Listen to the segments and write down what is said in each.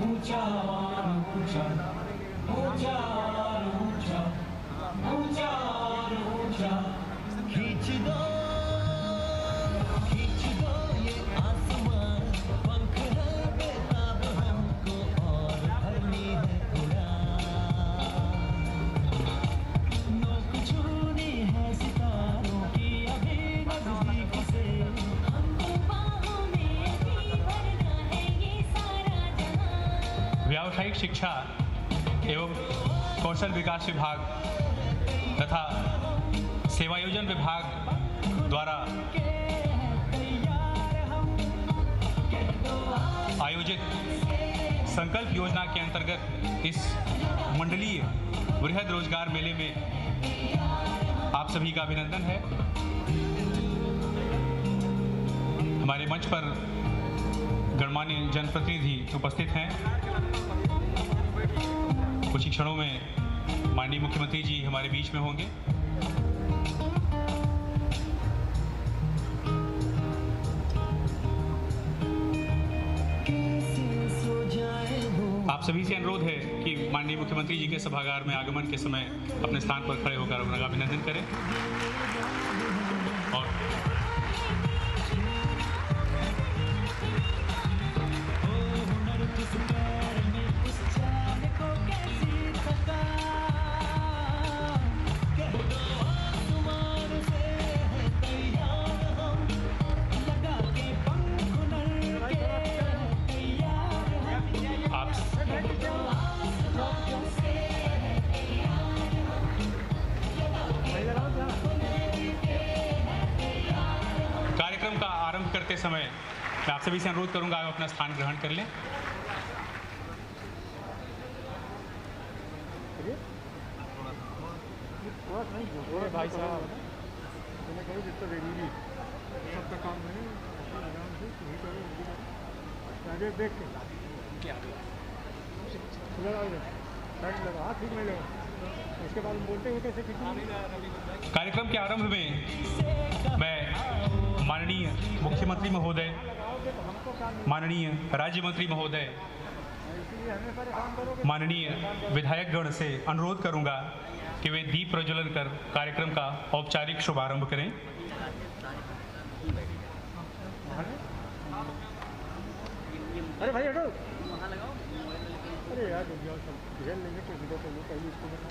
ऊंचा और ऊंचा, ऊंचा और ऊंचा, ऊंचा और ऊंचा। खींच दो ये आसमान, पंख है बेताब हमको और भरनी है उड़ान। नोक छूनी है सितारों की अभी नजदीक से, हमको बाहों में भी भरना है ये सारा जहां। व्यावसायिक शिक्षा एवं कौशल विकास विभाग तथा सेवायोजन विभाग द्वारा आयोजित संकल्प योजना के अंतर्गत इस मंडलीय वृहद रोजगार मेले में आप सभी का अभिनंदन है। हमारे मंच पर गणमान्य जनप्रतिनिधि उपस्थित हैं। कुछ ही क्षणों में माननीय मुख्यमंत्री जी हमारे बीच में होंगे। आप सभी से अनुरोध है कि माननीय मुख्यमंत्री जी के सभागार में आगमन के समय अपने स्थान पर खड़े होकर उनका अभिनंदन करें। और कार्यक्रम का आरंभ करते समय मैं आप सभी से अनुरोध करूंगा आप अपना स्थान ग्रहण कर लें। भाई साहब मैंने कहा जितना जरूरी सबका काम है देख के क्या लगा हाथ ठीक नहीं लगा, उसके बाद बोलते हुए कैसे कार्यक्रम के आरंभ में मैं माननीय मुख्यमंत्री महोदय, माननीय राज्य मंत्री महोदय, माननीय विधायकगण से अनुरोध करूंगा कि वे दीप प्रज्वलन कर कार्यक्रम का औपचारिक शुभारंभ करें। अरे भाई हटो, अरे यार घेर लेंगे तो वीडियो तो पहले इसको बना।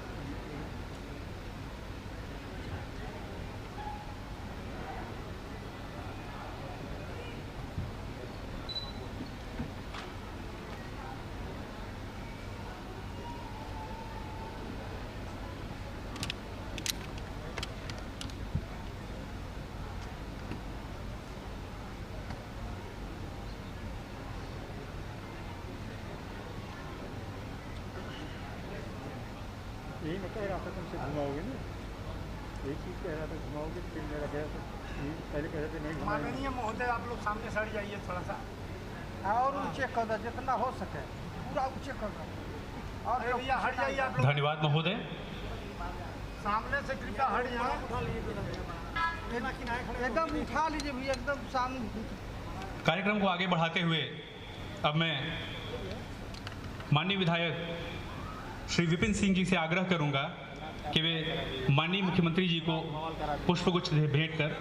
यही मैं कह रहा था तुमसे घुमाओगे ना, यही चीज़ कह रहा था घुमाओगे, फिर मेरा गया तो पहले कह रहे थे नहीं घुमाएंगे। माननीय महोदय आप लोग सामने सड़ जाइए थोड़ा सा और ऊंचे कर दो जितना हो सके, पूरा ऊंचे कर दो और भैया हट जाइए आप लोग। धन्यवाद महोदय। सामने से कृपया हट जाए, एकदम उठा लीजिए भैया, एकदम सामने। कार्यक्रम को आगे बढ़ाते हुए अब मैं माननीय विधायक श्री विपिन सिंह जी से आग्रह करूंगा कि वे माननीय मुख्यमंत्री जी को पुष्पगुच्छ भेंट कर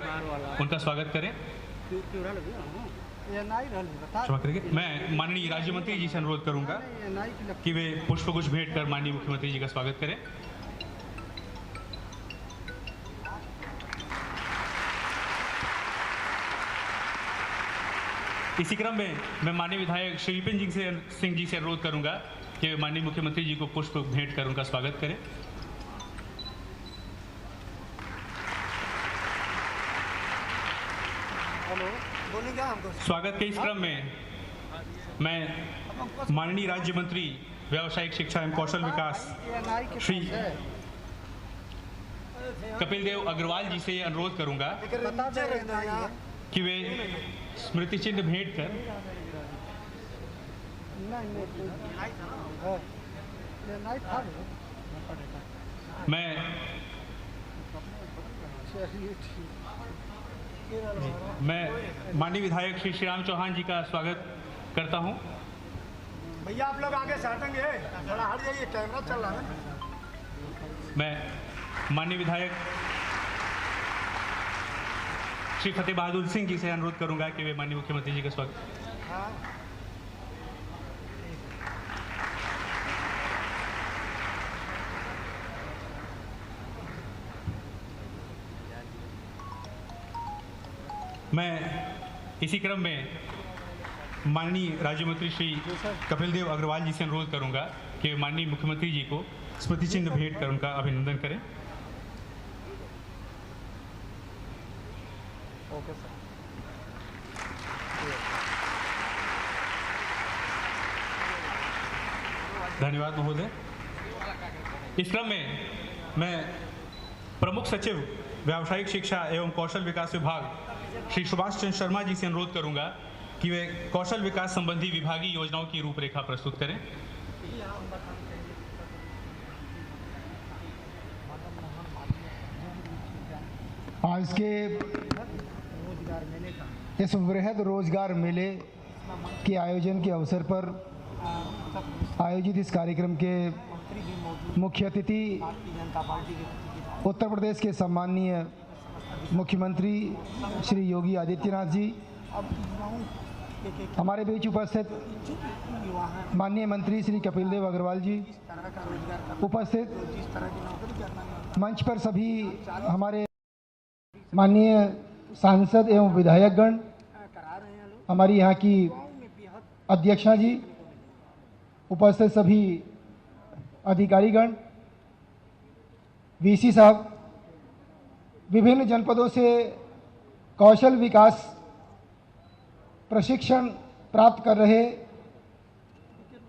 उनका स्वागत करें। क्षमा करेंगे। मैं माननीय राज्य मंत्री जी से अनुरोध करूंगा कि वे पुष्पगुच्छ भेंट कर माननीय मुख्यमंत्री जी का स्वागत करें। इसी क्रम में मैं माननीय विधायक श्री विपिन सिंह जी से अनुरोध करूंगा कि माननीय मुख्यमंत्री जी को पुष्प भेंट कर उनका स्वागत करें। हेलो, बोलिए क्या हमको? स्वागत के इस क्रम में मैं माननीय राज्य मंत्री व्यावसायिक शिक्षा एवं कौशल विकास श्री कपिल देव अग्रवाल जी से अनुरोध करूंगा कि वे स्मृति चिन्ह भेंट कर मैं माननीय विधायक श्री राम चौहान जी का स्वागत करता हूं। भैया आप लोग आगे से हटेंगे, थोड़ा हट जाइए, कैमरा चल रहा है। मैं माननीय विधायक श्री फतेह बहादुर सिंह जी से अनुरोध करूंगा कि वे माननीय मुख्यमंत्री जी का स्वागत। हाँ मैं इसी क्रम में माननीय राज्य मंत्री श्री कपिल देव अग्रवाल जी से अनुरोध करूंगा कि माननीय मुख्यमंत्री जी को स्मृति चिन्ह भेंट कर उनका अभिनंदन करें। Okay sir. धन्यवाद महोदय। इस क्रम में मैं प्रमुख सचिव व्यावसायिक शिक्षा एवं कौशल विकास विभाग श्री सुभाष चंद्र शर्मा जी से अनुरोध करूंगा कि वे कौशल विकास संबंधी विभागीय योजनाओं की रूपरेखा प्रस्तुत करें। आज के इस वृहद रोजगार मेले के आयोजन के अवसर पर आयोजित इस कार्यक्रम के मुख्य अतिथि उत्तर प्रदेश के सम्माननीय मुख्यमंत्री श्री योगी आदित्यनाथ जी, हमारे बीच उपस्थित माननीय मंत्री श्री कपिल देव अग्रवाल जी, उपस्थित मंच पर सभी हमारे माननीय सांसद एवं विधायकगण, हमारी यहाँ की अध्यक्षा जी, उपस्थित सभी अधिकारीगण, वीसी साहब, विभिन्न जनपदों से कौशल विकास प्रशिक्षण प्राप्त कर रहे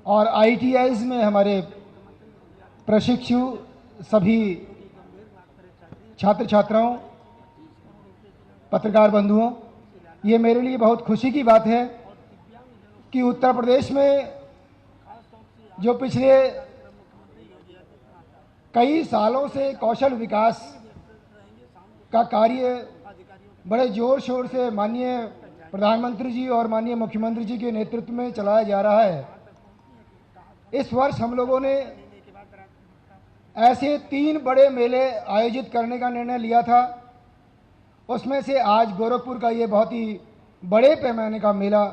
और ITIs में हमारे प्रशिक्षु सभी छात्र छात्राओं, पत्रकार बंधुओं, ये मेरे लिए बहुत खुशी की बात है कि उत्तर प्रदेश में जो पिछले कई सालों से कौशल विकास का कार्य बड़े जोर शोर से माननीय प्रधानमंत्री जी और माननीय मुख्यमंत्री जी के नेतृत्व में चलाया जा रहा है। इस वर्ष हम लोगों ने ऐसे 3 बड़े मेले आयोजित करने का निर्णय लिया था। उसमें से आज गोरखपुर का ये बहुत ही बड़े पैमाने का मेला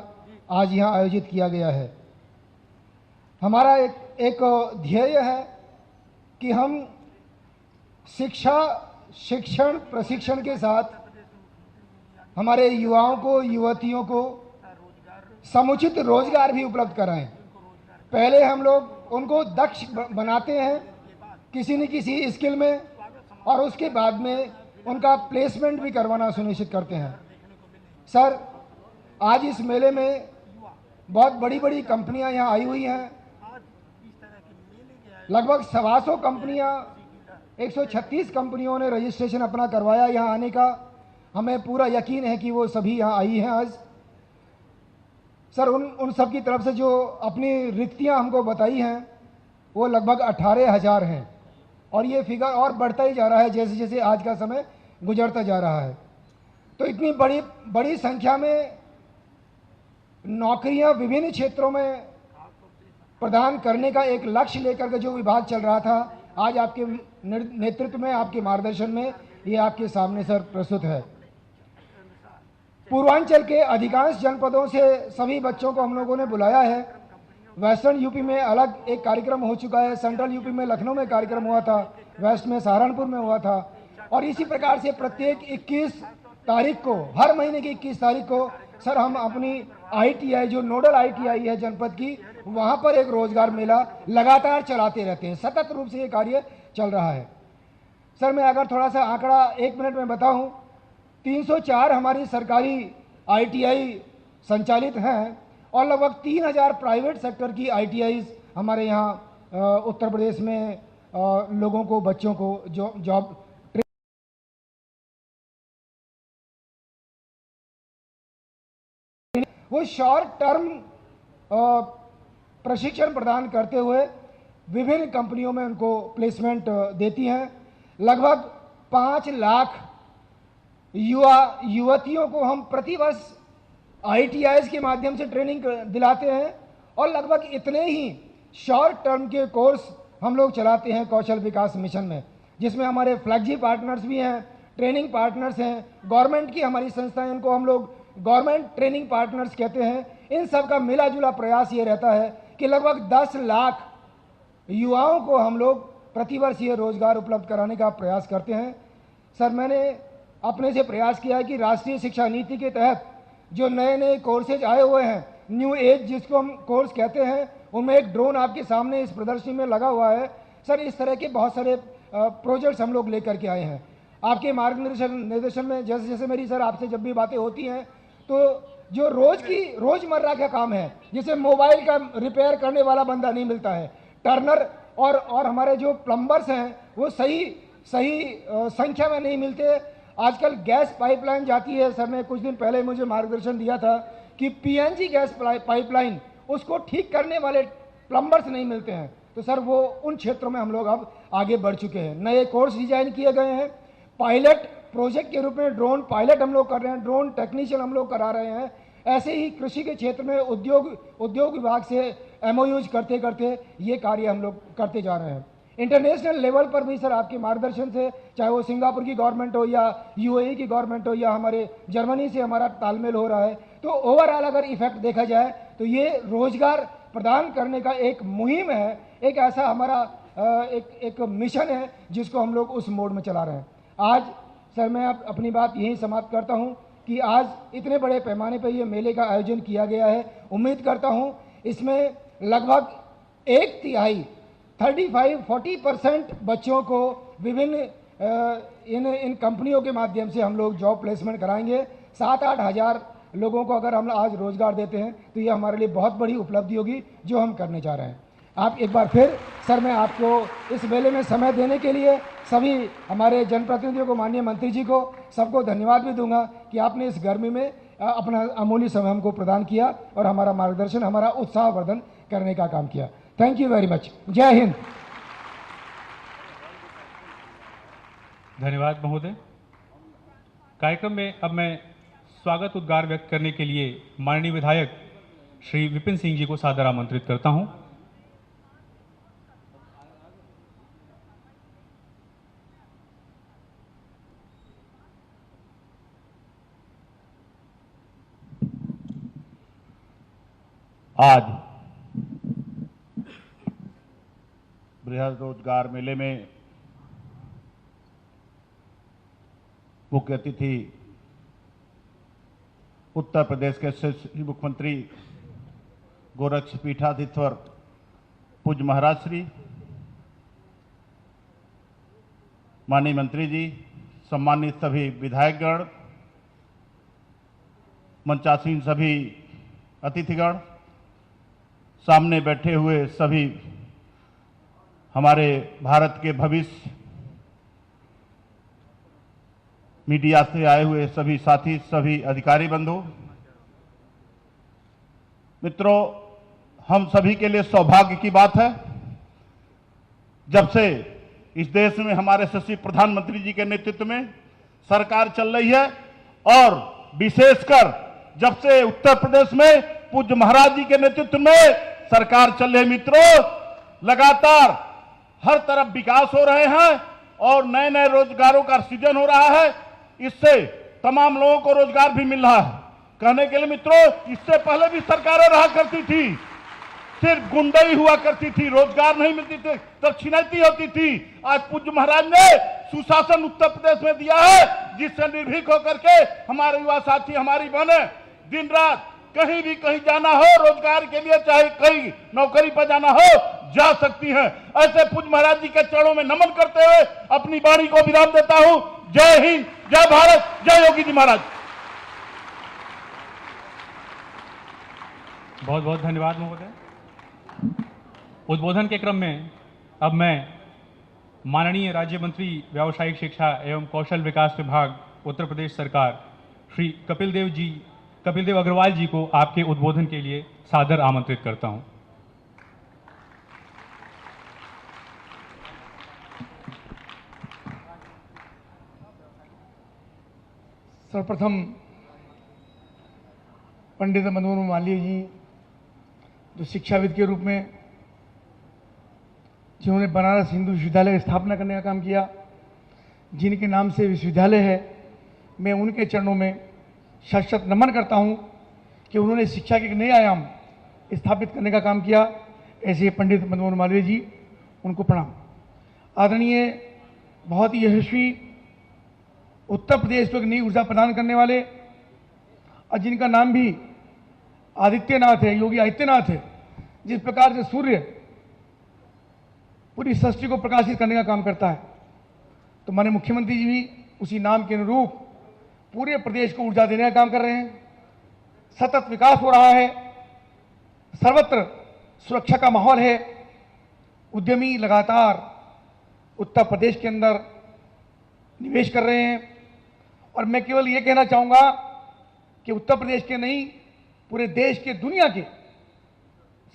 आज यहाँ आयोजित किया गया है। हमारा एक ध्येय है कि हम शिक्षा, शिक्षण, प्रशिक्षण के साथ हमारे युवाओं को, युवतियों को समुचित रोजगार भी उपलब्ध कराएं। पहले हम लोग उनको दक्ष बनाते हैं किसी न किसी स्किल में और उसके बाद में उनका प्लेसमेंट भी करवाना सुनिश्चित करते हैं। सर, आज इस मेले में बहुत बड़ी बड़ी कंपनियां यहाँ आई हुई हैं। लगभग 125 कंपनियां, 136 कंपनियों ने रजिस्ट्रेशन अपना करवाया यहाँ आने का। हमें पूरा यकीन है कि वो सभी यहाँ आई हैं आज। सर, उन सब की तरफ से जो अपनी रिक्तियाँ हमको बताई हैं वो लगभग 18,000 हैं और ये फिगर और बढ़ता ही जा रहा है जैसे जैसे आज का समय गुजरता जा रहा है। तो इतनी बड़ी संख्या में नौकरियां विभिन्न क्षेत्रों में प्रदान करने का एक लक्ष्य लेकर के जो विभाग चल रहा था, आज आपके नेतृत्व में, आपके मार्गदर्शन में ये आपके सामने सर प्रस्तुत है। पूर्वांचल के अधिकांश जनपदों से सभी बच्चों को हम लोगों ने बुलाया है। वेस्टर्न यूपी में अलग एक कार्यक्रम हो चुका है, सेंट्रल यूपी में लखनऊ में कार्यक्रम हुआ था, वेस्ट में सहारनपुर में हुआ था और इसी प्रकार से प्रत्येक 21 तारीख को, हर महीने की 21 तारीख को सर हम अपनी ITI जो नोडल ITI है जनपद की, वहाँ पर एक रोजगार मेला लगातार चलाते रहते हैं। सतत रूप से ये कार्य चल रहा है। सर, मैं अगर थोड़ा सा आंकड़ा 1 मिनट में बताऊं, 304 हमारी सरकारी ITI संचालित हैं और लगभग 3000 प्राइवेट सेक्टर की ITIs हमारे यहाँ उत्तर प्रदेश में लोगों को, बच्चों को जो जॉब वो शॉर्ट टर्म प्रशिक्षण प्रदान करते हुए विभिन्न कंपनियों में उनको प्लेसमेंट देती हैं। लगभग 5 लाख युवतियों को हम प्रतिवर्ष ITIs के माध्यम से ट्रेनिंग दिलाते हैं और लगभग इतने ही शॉर्ट टर्म के कोर्स हम लोग चलाते हैं कौशल विकास मिशन में, जिसमें हमारे फ्लैगशिप पार्टनर्स भी हैं, ट्रेनिंग पार्टनर्स हैं, गवर्नमेंट की हमारी संस्थाएं, उनको हम लोग गवर्नमेंट ट्रेनिंग पार्टनर्स कहते हैं। इन सब का मिला जुला प्रयास ये रहता है कि लगभग 10 लाख युवाओं को हम लोग प्रतिवर्ष ये रोजगार उपलब्ध कराने का प्रयास करते हैं। सर, मैंने अपने से प्रयास किया है कि राष्ट्रीय शिक्षा नीति के तहत जो नए नए कोर्सेज आए हुए हैं, न्यू एज जिसको हम कोर्स कहते हैं, उनमें एक ड्रोन आपके सामने इस प्रदर्शनी में लगा हुआ है। सर, इस तरह के बहुत सारे प्रोजेक्ट्स हम लोग लेकर के आए हैं। आपके निर्देशन में जैसे जैसे मेरी सर आपसे जब भी बातें होती हैं, तो जो रोजमर्रा का काम है, जैसे मोबाइल का रिपेयर करने वाला बंदा नहीं मिलता है, टर्नर और हमारे जो प्लम्बर्स हैं वो सही संख्या में नहीं मिलते। आजकल गैस पाइपलाइन जाती है, सर ने कुछ दिन पहले मुझे मार्गदर्शन दिया था कि पीएनजी गैस पाइपलाइन उसको ठीक करने वाले प्लम्बर्स नहीं मिलते हैं। तो सर वो उन क्षेत्रों में हम लोग अब आगे बढ़ चुके हैं। नए कोर्स डिजाइन किए गए हैं, पायलट प्रोजेक्ट के रूप में ड्रोन पायलट हम लोग कर रहे हैं, ड्रोन टेक्नीशियन हम लोग करा रहे हैं। ऐसे ही कृषि के क्षेत्र में उद्योग विभाग से एमओयूज करते करते ये कार्य हम लोग करते जा रहे हैं। इंटरनेशनल लेवल पर भी सर आपके मार्गदर्शन से, चाहे वो सिंगापुर की गवर्नमेंट हो या यूएई की गवर्नमेंट हो या हमारे जर्मनी से हमारा तालमेल हो रहा है, तो ओवरऑल अगर इफेक्ट देखा जाए तो ये रोजगार प्रदान करने का एक मुहिम है, एक ऐसा हमारा एक मिशन है जिसको हम लोग उस मोड में चला रहे हैं। आज सर मैं अपनी बात यहीं समाप्त करता हूं कि आज इतने बड़े पैमाने पर ये मेले का आयोजन किया गया है। उम्मीद करता हूं इसमें लगभग 1/3 35-40% बच्चों को विभिन्न इन कंपनियों के माध्यम से हम लोग जॉब प्लेसमेंट कराएंगे। 7-8 हज़ार लोगों को अगर हम आज रोजगार देते हैं तो ये हमारे लिए बहुत बड़ी उपलब्धि होगी जो हम करने जा रहे हैं। आप एक बार फिर सर मैं आपको इस मेले में समय देने के लिए सभी हमारे जनप्रतिनिधियों को, माननीय मंत्री जी को, सबको धन्यवाद भी दूंगा कि आपने इस गर्मी में अपना अमूल्य समय हमको प्रदान किया और हमारा मार्गदर्शन, हमारा उत्साहवर्धन करने का काम किया। Thank you very much. जय हिंद। धन्यवाद महोदय। कार्यक्रम में अब मैं स्वागत उद्गार व्यक्त करने के लिए माननीय विधायक श्री विपिन सिंह जी को सादर आमंत्रित करता हूं। आज बृहद रोजगार मेले में मुख्य अतिथि उत्तर प्रदेश के यशस्वी मुख्यमंत्री गोरक्षपीठाधीश्वर पूज्य महाराज श्री, माननीय मंत्री जी, सम्मानित सभी विधायकगण, मंचासीन सभी अतिथिगण, सामने बैठे हुए सभी हमारे भारत के भविष्य, मीडिया से आए हुए सभी साथी, सभी अधिकारी बंधु मित्रों, हम सभी के लिए सौभाग्य की बात है जब से इस देश में हमारे यशस्वी प्रधानमंत्री जी के नेतृत्व में सरकार चल रही है और विशेषकर जब से उत्तर प्रदेश में पूज्य महाराज जी के नेतृत्व में सरकार चल रही है। मित्रों, लगातार हर तरफ विकास हो रहे हैं और नए नए रोजगारों का सृजन हो रहा है। इससे तमाम लोगों को रोजगार भी मिल रहा है। कहने के लिए मित्रों, इससे पहले भी सरकारें रहा करती थी, सिर्फ गुंडई हुआ करती थी, रोजगार नहीं मिलती थी, दक्षिणाती होती थी। आज पूज्य महाराज ने सुशासन उत्तर प्रदेश में दिया है, जिससे निर्भीक होकर के हमारे युवा साथी, हमारी बहनें दिन रात कहीं भी कहीं जाना हो रोजगार के लिए, चाहे कहीं नौकरी पर जाना हो, जा सकती हैं। ऐसे पूज्य महाराज जी के चरणों में नमन करते हुए अपनी वाणी को विराम देता हूं। जय हिंद, जय भारत, जय योगी जी महाराज। बहुत बहुत धन्यवाद महोदय। उद्बोधन के क्रम में अब मैं माननीय राज्य मंत्री व्यावसायिक शिक्षा एवं कौशल विकास विभाग उत्तर प्रदेश सरकार श्री कपिल देव अग्रवाल जी को आपके उद्बोधन के लिए सादर आमंत्रित करता हूं। सर्वप्रथम पंडित मदन मोहन मालवीय जी, जो शिक्षाविद के रूप में जिन्होंने बनारस हिंदू विश्वविद्यालय की स्थापना करने का काम किया, जिनके नाम से विश्वविद्यालय है, मैं उनके चरणों में शत नमन करता हूं कि उन्होंने शिक्षा के एक नए आयाम स्थापित करने का काम किया। ऐसे पंडित मदन मोहन मालवीय जी, उनको प्रणाम। आदरणीय, बहुत ही यशस्वी उत्तर प्रदेश को एक नई ऊर्जा प्रदान करने वाले और जिनका नाम भी आदित्यनाथ है, योगी आदित्यनाथ है। जिस प्रकार से सूर्य पूरी सृष्टि को प्रकाशित करने का काम करता है, तो माननीय मुख्यमंत्री जी भी उसी नाम के अनुरूप पूरे प्रदेश को ऊर्जा देने का काम कर रहे हैं। सतत विकास हो रहा है, सर्वत्र सुरक्षा का माहौल है, उद्यमी लगातार उत्तर प्रदेश के अंदर निवेश कर रहे हैं। और मैं केवल ये कहना चाहूँगा कि उत्तर प्रदेश के नहीं, पूरे देश के, दुनिया के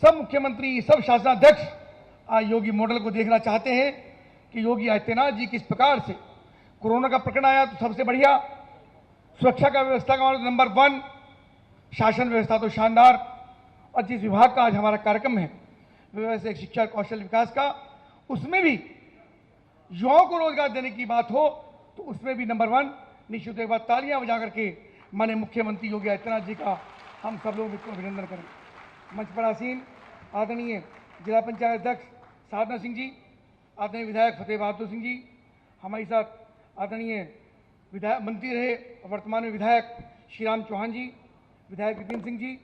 सब मुख्यमंत्री, सब शासनाध्यक्ष आज योगी मॉडल को देखना चाहते हैं कि योगी आदित्यनाथ जी किस प्रकार से कोरोना का प्रकरण आया तो सबसे बढ़िया, सुरक्षा का व्यवस्था का नंबर 1, शासन व्यवस्था तो शानदार, और जिस विभाग का आज हमारा कार्यक्रम है व्यवसायिक शिक्षा कौशल विकास का, उसमें भी युवाओं को रोजगार देने की बात हो तो उसमें भी नंबर 1। निश्चित एक बार तालियां बजा करके माननीय मुख्यमंत्री योगी आदित्यनाथ जी का हम सब लोग इसको अभिनंदन करें। मंच पर आसीन आदरणीय जिला पंचायत अध्यक्ष साधना सिंह जी, आदरणीय विधायक फतेह बहादुर सिंह जी, हमारे साथ आदरणीय विधायक मंत्री रहे वर्तमान में विधायक श्रीराम चौहान जी, विधायक नितिन सिंह जी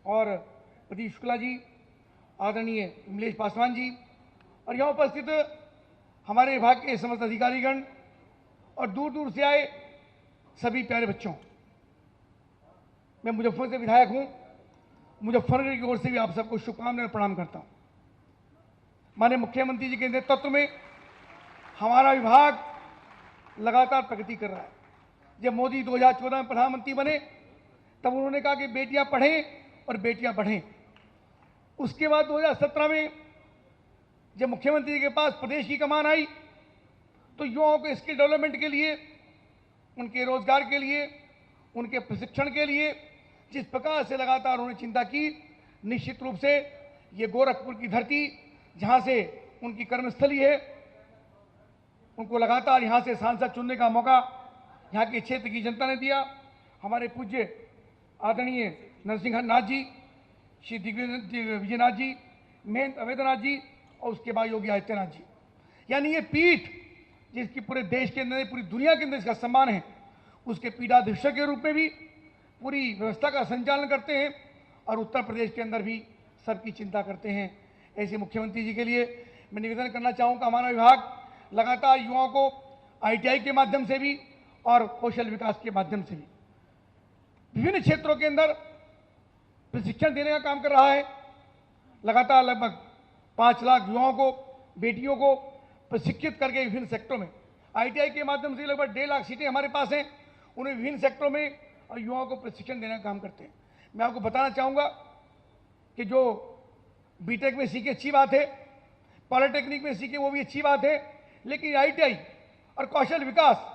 और प्रदीप शुक्ला जी, आदरणीय विमलेश पासवान जी, और यहाँ उपस्थित हमारे विभाग के समस्त अधिकारीगण और दूर दूर से आए सभी प्यारे बच्चों। मैं मुजफ्फर से विधायक हूँ, मुजफ्फरनगर की ओर से भी आप सबको शुभकामनाएं और प्रणाम करता हूँ। माननीय मुख्यमंत्री जी के नेतृत्व में हमारा विभाग लगातार प्रगति कर रहा है। जब मोदी 2014 में प्रधानमंत्री बने तब उन्होंने कहा कि बेटियां पढ़ें और बेटियां बढ़ें। उसके बाद 2017 में जब मुख्यमंत्री जी के पास प्रदेश की कमान आई तो युवाओं के स्किल डेवलपमेंट के लिए, उनके रोजगार के लिए, उनके प्रशिक्षण के लिए जिस प्रकार से लगातार उन्होंने चिंता की, निश्चित रूप से ये गोरखपुर की धरती जहां से उनकी कर्मस्थली है, उनको लगातार यहां से सांसद चुनने का मौका यहाँ के क्षेत्र की जनता ने दिया। हमारे पूज्य आदरणीय नरसिंह नाथ जी, श्री विजयनाथ जी, महंत अवेद्यनाथ जी और उसके बाद योगी आदित्यनाथ जी, यानी ये पीठ जिसकी पूरे देश के अंदर, पूरी दुनिया के अंदर इसका सम्मान है, उसके पीठाधीश के रूप में भी पूरी व्यवस्था का संचालन करते हैं और उत्तर प्रदेश के अंदर भी सबकी चिंता करते हैं। ऐसे मुख्यमंत्री जी के लिए मैं निवेदन करना चाहूँगा, हमारा विभाग लगातार युवाओं को ITI के माध्यम से भी और कौशल विकास के माध्यम से भी विभिन्न क्षेत्रों के अंदर प्रशिक्षण देने का काम कर रहा है। लगातार लगभग 5 लाख युवाओं को, बेटियों को प्रशिक्षित करके विभिन्न सेक्टरों में ITI के माध्यम से लगभग 1.5 लाख सीटें हमारे पास हैं, उन्हें विभिन्न सेक्टरों में और युवाओं को प्रशिक्षण देने का काम करते हैं। मैं आपको बताना चाहूँगा कि जो BTech में सीखे अच्छी बात है, पॉलिटेक्निक में सीखे वो भी अच्छी बात है, लेकिन ITI और कौशल विकास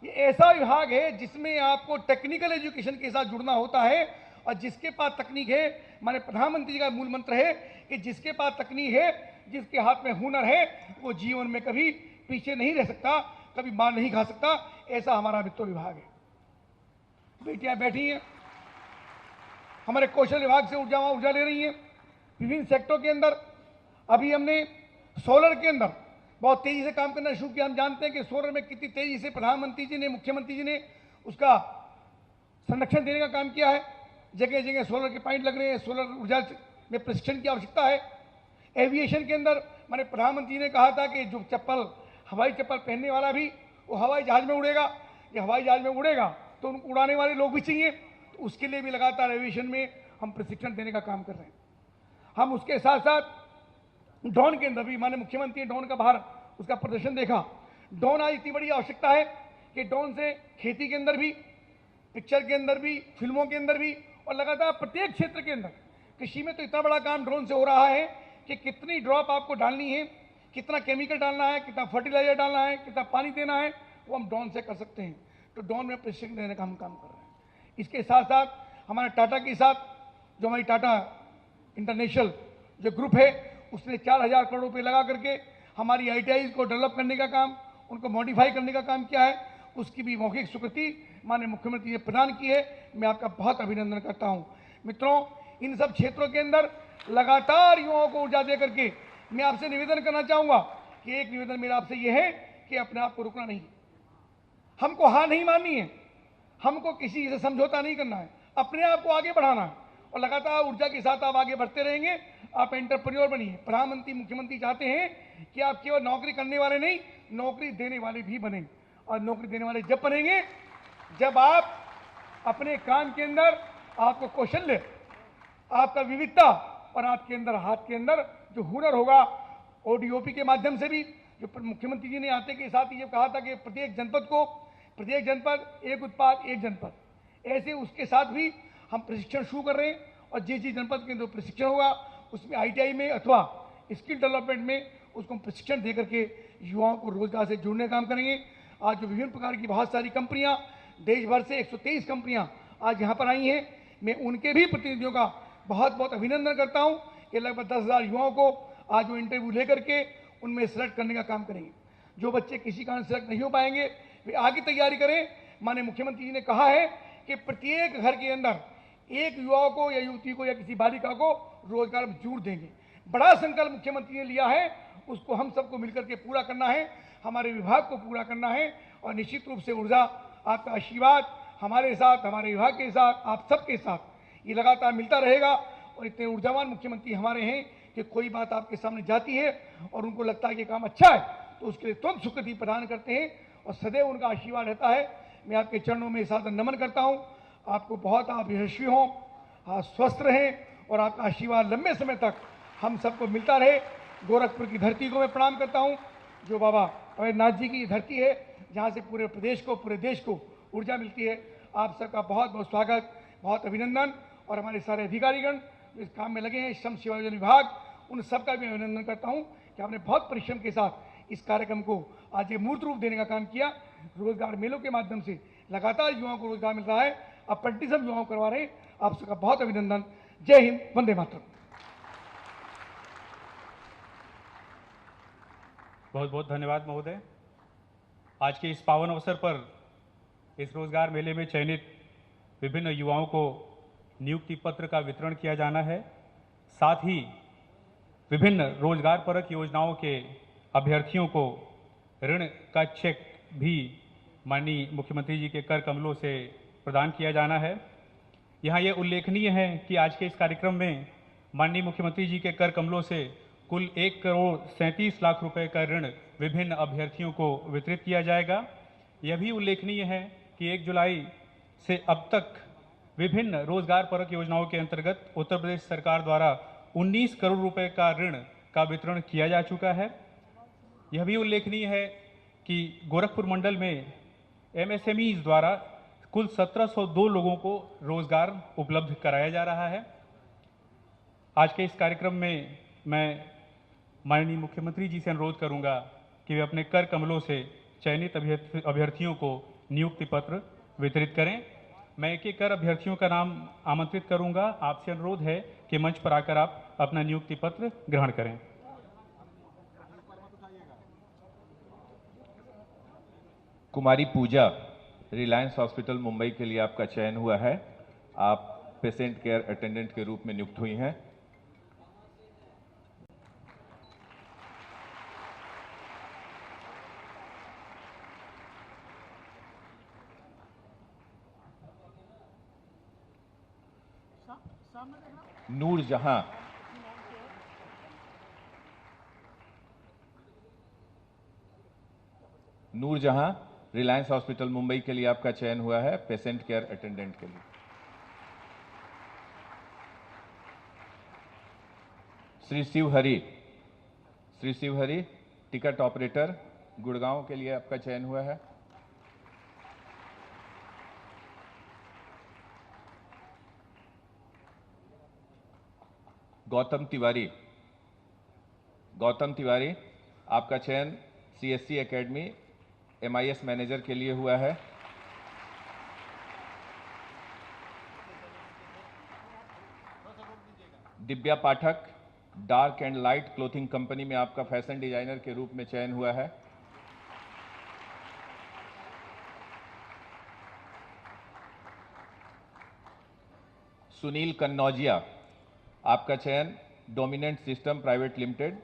ये ऐसा विभाग है जिसमें आपको टेक्निकल एजुकेशन के साथ जुड़ना होता है, और जिसके पास तकनीक है, माने प्रधानमंत्री जी का मूल मंत्र है कि जिसके पास तकनीक है, जिसके हाथ में हुनर है, वो जीवन में कभी पीछे नहीं रह सकता, कभी मार नहीं खा सकता। ऐसा हमारा वित्त विभाग है। बेटियां बैठी हैं, हमारे कौशल विभाग से ऊर्जा ले रही हैं विभिन्न सेक्टरों के अंदर। अभी हमने सोलर के अंदर बहुत तेजी से काम करना शुरू किया। हम जानते हैं कि सोलर में कितनी तेजी से प्रधानमंत्री जी ने, मुख्यमंत्री जी ने उसका संरक्षण देने का काम किया है। जगह जगह सोलर के पॉइंट लग रहे हैं, सोलर ऊर्जा में प्रशिक्षण की आवश्यकता है। एविएशन के अंदर मैंने प्रधानमंत्री ने कहा था कि जो चप्पल, हवाई चप्पल पहनने वाला भी वो हवाई जहाज में उड़ेगा, ये हवाई जहाज में उड़ेगा तो उनको उड़ाने वाले लोग भी चाहिए, तो उसके लिए भी लगातार एविएशन में हम प्रशिक्षण देने का काम कर रहे हैं। हम उसके साथ साथ ड्रोन के अंदर भी, माननीय मुख्यमंत्री ने ड्रोन का बाहर उसका प्रदर्शन देखा। ड्रोन आज इतनी बड़ी आवश्यकता है कि ड्रोन से खेती के अंदर भी, पिक्चर के अंदर भी, फिल्मों के अंदर भी और लगातार प्रत्येक क्षेत्र के अंदर, कृषि में तो इतना बड़ा काम ड्रोन से हो रहा है कि कितनी ड्रॉप आपको डालनी है, कितना केमिकल डालना है, कितना फर्टिलाइजर डालना है, कितना पानी देना है, वो हम ड्रोन से कर सकते हैं। तो ड्रोन में प्रशिक्षण देने का हम काम कर रहे हैं। इसके साथ साथ हमारे टाटा के साथ, जो हमारी टाटा इंटरनेशनल जो ग्रुप है उसने 4,000 करोड़ रुपए लगा करके हमारी ITI को डेवलप करने का काम, उनको मॉडिफाई करने का काम किया है। उसकी भी मौखिक स्वीकृति माननीय मुख्यमंत्री ने प्रदान की है। मैं आपका बहुत अभिनंदन करता हूं। मित्रों, इन सब क्षेत्रों के अंदर लगातार युवाओं को ऊर्जा दे करके मैं आपसे निवेदन करना चाहूंगा कि एक निवेदन मेरा आपसे यह है कि अपने आप को रुकना नहीं, हमको हार नहीं माननी है, हमको किसी से समझौता नहीं करना है, अपने आप को आगे बढ़ाना है और लगातार ऊर्जा के साथ आप आगे बढ़ते रहेंगे। आप एंटरप्रेन्योर बनिए। प्रधानमंत्री मुख्यमंत्री चाहते हैं कि आप केवल नौकरी करने वाले नहीं, नौकरी देने वाले भी बने। और नौकरी देने वाले जब बनेंगे जब आप अपने काम के अंदर आपको कौशल्य, आपका विविधता और आपके अंदर हाथ के अंदर जो हुनर होगा, ODOP के माध्यम से भी जो मुख्यमंत्री जी ने आते के साथ ये कहा था कि प्रत्येक जनपद एक उत्पाद एक जनपद, ऐसे उसके साथ भी हम प्रशिक्षण शुरू कर रहे हैं। और जिस जनपद के अंदर प्रशिक्षण होगा उसमें ITI में अथवा स्किल डेवलपमेंट में उसको प्रशिक्षण दे करके युवाओं को रोजगार से जोड़ने का काम करेंगे। आज जो विभिन्न प्रकार की बहुत सारी कंपनियां, देश भर से 123 कंपनियां आज यहाँ पर आई हैं, मैं उनके भी प्रतिनिधियों का बहुत बहुत अभिनंदन करता हूँ कि लगभग 10,000 युवाओं को आज वो इंटरव्यू लेकर के उनमें सेलेक्ट करने का काम करेंगे। जो बच्चे किसी कारण सेलेक्ट नहीं हो पाएंगे वे आगे तैयारी करें। माननीय मुख्यमंत्री जी ने कहा है कि प्रत्येक घर के अंदर एक युवा को या युवती को या किसी बालिका को रोजगार जरूर देंगे। बड़ा संकल्प मुख्यमंत्री ने लिया है, उसको हम सबको मिलकर के पूरा करना है, हमारे विभाग को पूरा करना है। और निश्चित रूप से ऊर्जा, आपका आशीर्वाद हमारे साथ, हमारे विभाग के साथ, आप सबके साथ ये लगातार मिलता रहेगा। और इतने ऊर्जावान मुख्यमंत्री हमारे हैं कि कोई बात आपके सामने जाती है और उनको लगता है कि काम अच्छा है तो उसके लिए तुरंत स्वीकृति प्रदान करते हैं और सदैव उनका आशीर्वाद रहता है। मैं आपके चरणों में सादर नमन करता हूं। आपको बहुत, आप यशस्वी हों, आप स्वस्थ रहें और आपका आशीर्वाद लंबे समय तक हम सबको मिलता रहे। गोरखपुर की धरती को मैं प्रणाम करता हूं, जो बाबा अमरनाथ जी की धरती है, जहां से पूरे प्रदेश को, पूरे देश को ऊर्जा मिलती है। आप सबका बहुत बहुत स्वागत, बहुत अभिनंदन। और हमारे सारे अधिकारीगण इस काम में लगे हैं, श्रम सेवा योजना विभाग, उन सबका भी अभिनंदन करता हूं कि आपने बहुत परिश्रम के साथ इस कार्यक्रम को आज ये मूर्त रूप देने का काम किया। रोजगार मेलों के माध्यम से लगातार युवाओं को रोजगार मिल रहा है, अप्रेंटिसशिप युवाओं करवा रहे हैं। आप सबका बहुत अभिनंदन। जय हिंद, वंदे मातरम। बहुत बहुत धन्यवाद महोदय। आज के इस पावन अवसर पर इस रोजगार मेले में चयनित विभिन्न युवाओं को नियुक्ति पत्र का वितरण किया जाना है। साथ ही विभिन्न रोजगार परक योजनाओं के अभ्यर्थियों को ऋण का चेक भी माननीय मुख्यमंत्री जी के कर कमलों से प्रदान किया जाना है। यहाँ यह उल्लेखनीय है कि आज के इस कार्यक्रम में माननीय मुख्यमंत्री जी के कर कमलों से कुल 1,37,00,000 रुपए का ऋण विभिन्न अभ्यर्थियों को वितरित किया जाएगा। यह भी उल्लेखनीय है कि 1 जुलाई से अब तक विभिन्न रोजगार परक योजनाओं के अंतर्गत उत्तर प्रदेश सरकार द्वारा 19 करोड़ रुपए का ऋण का वितरण किया जा चुका है। यह भी उल्लेखनीय है कि गोरखपुर मंडल में MSMEs द्वारा कुल 1702 लोगों को रोजगार उपलब्ध कराया जा रहा है। आज के इस कार्यक्रम में मैं माननीय मुख्यमंत्री जी से अनुरोध करूंगा कि वे अपने कर कमलों से चयनित अभ्यर्थियों को नियुक्ति पत्र वितरित करें। मैं एक एक कर अभ्यर्थियों का नाम आमंत्रित करूंगा। आपसे अनुरोध है कि मंच पर आकर आप अपना नियुक्ति पत्र ग्रहण करें। कुमारी पूजा, रिलायंस हॉस्पिटल मुंबई के लिए आपका चयन हुआ है। आप पेशेंट केयर अटेंडेंट के रूप में नियुक्त हुई हैं। नूरजहां, रिलायंस हॉस्पिटल मुंबई के लिए आपका चयन हुआ है पेशेंट केयर अटेंडेंट के लिए। श्री शिवहरी, टिकट ऑपरेटर, गुड़गांव के लिए आपका चयन हुआ है। गौतम तिवारी, आपका चयन CSC एकेडमी MIS मैनेजर के लिए हुआ है। Divya Pathak, dark and light clothing company में आपका फैशन डिजाइनर के रूप में चयन हुआ है। सुनील कन्नौजिया, आपका चयन डोमिनेंट सिस्टम प्राइवेट लिमिटेड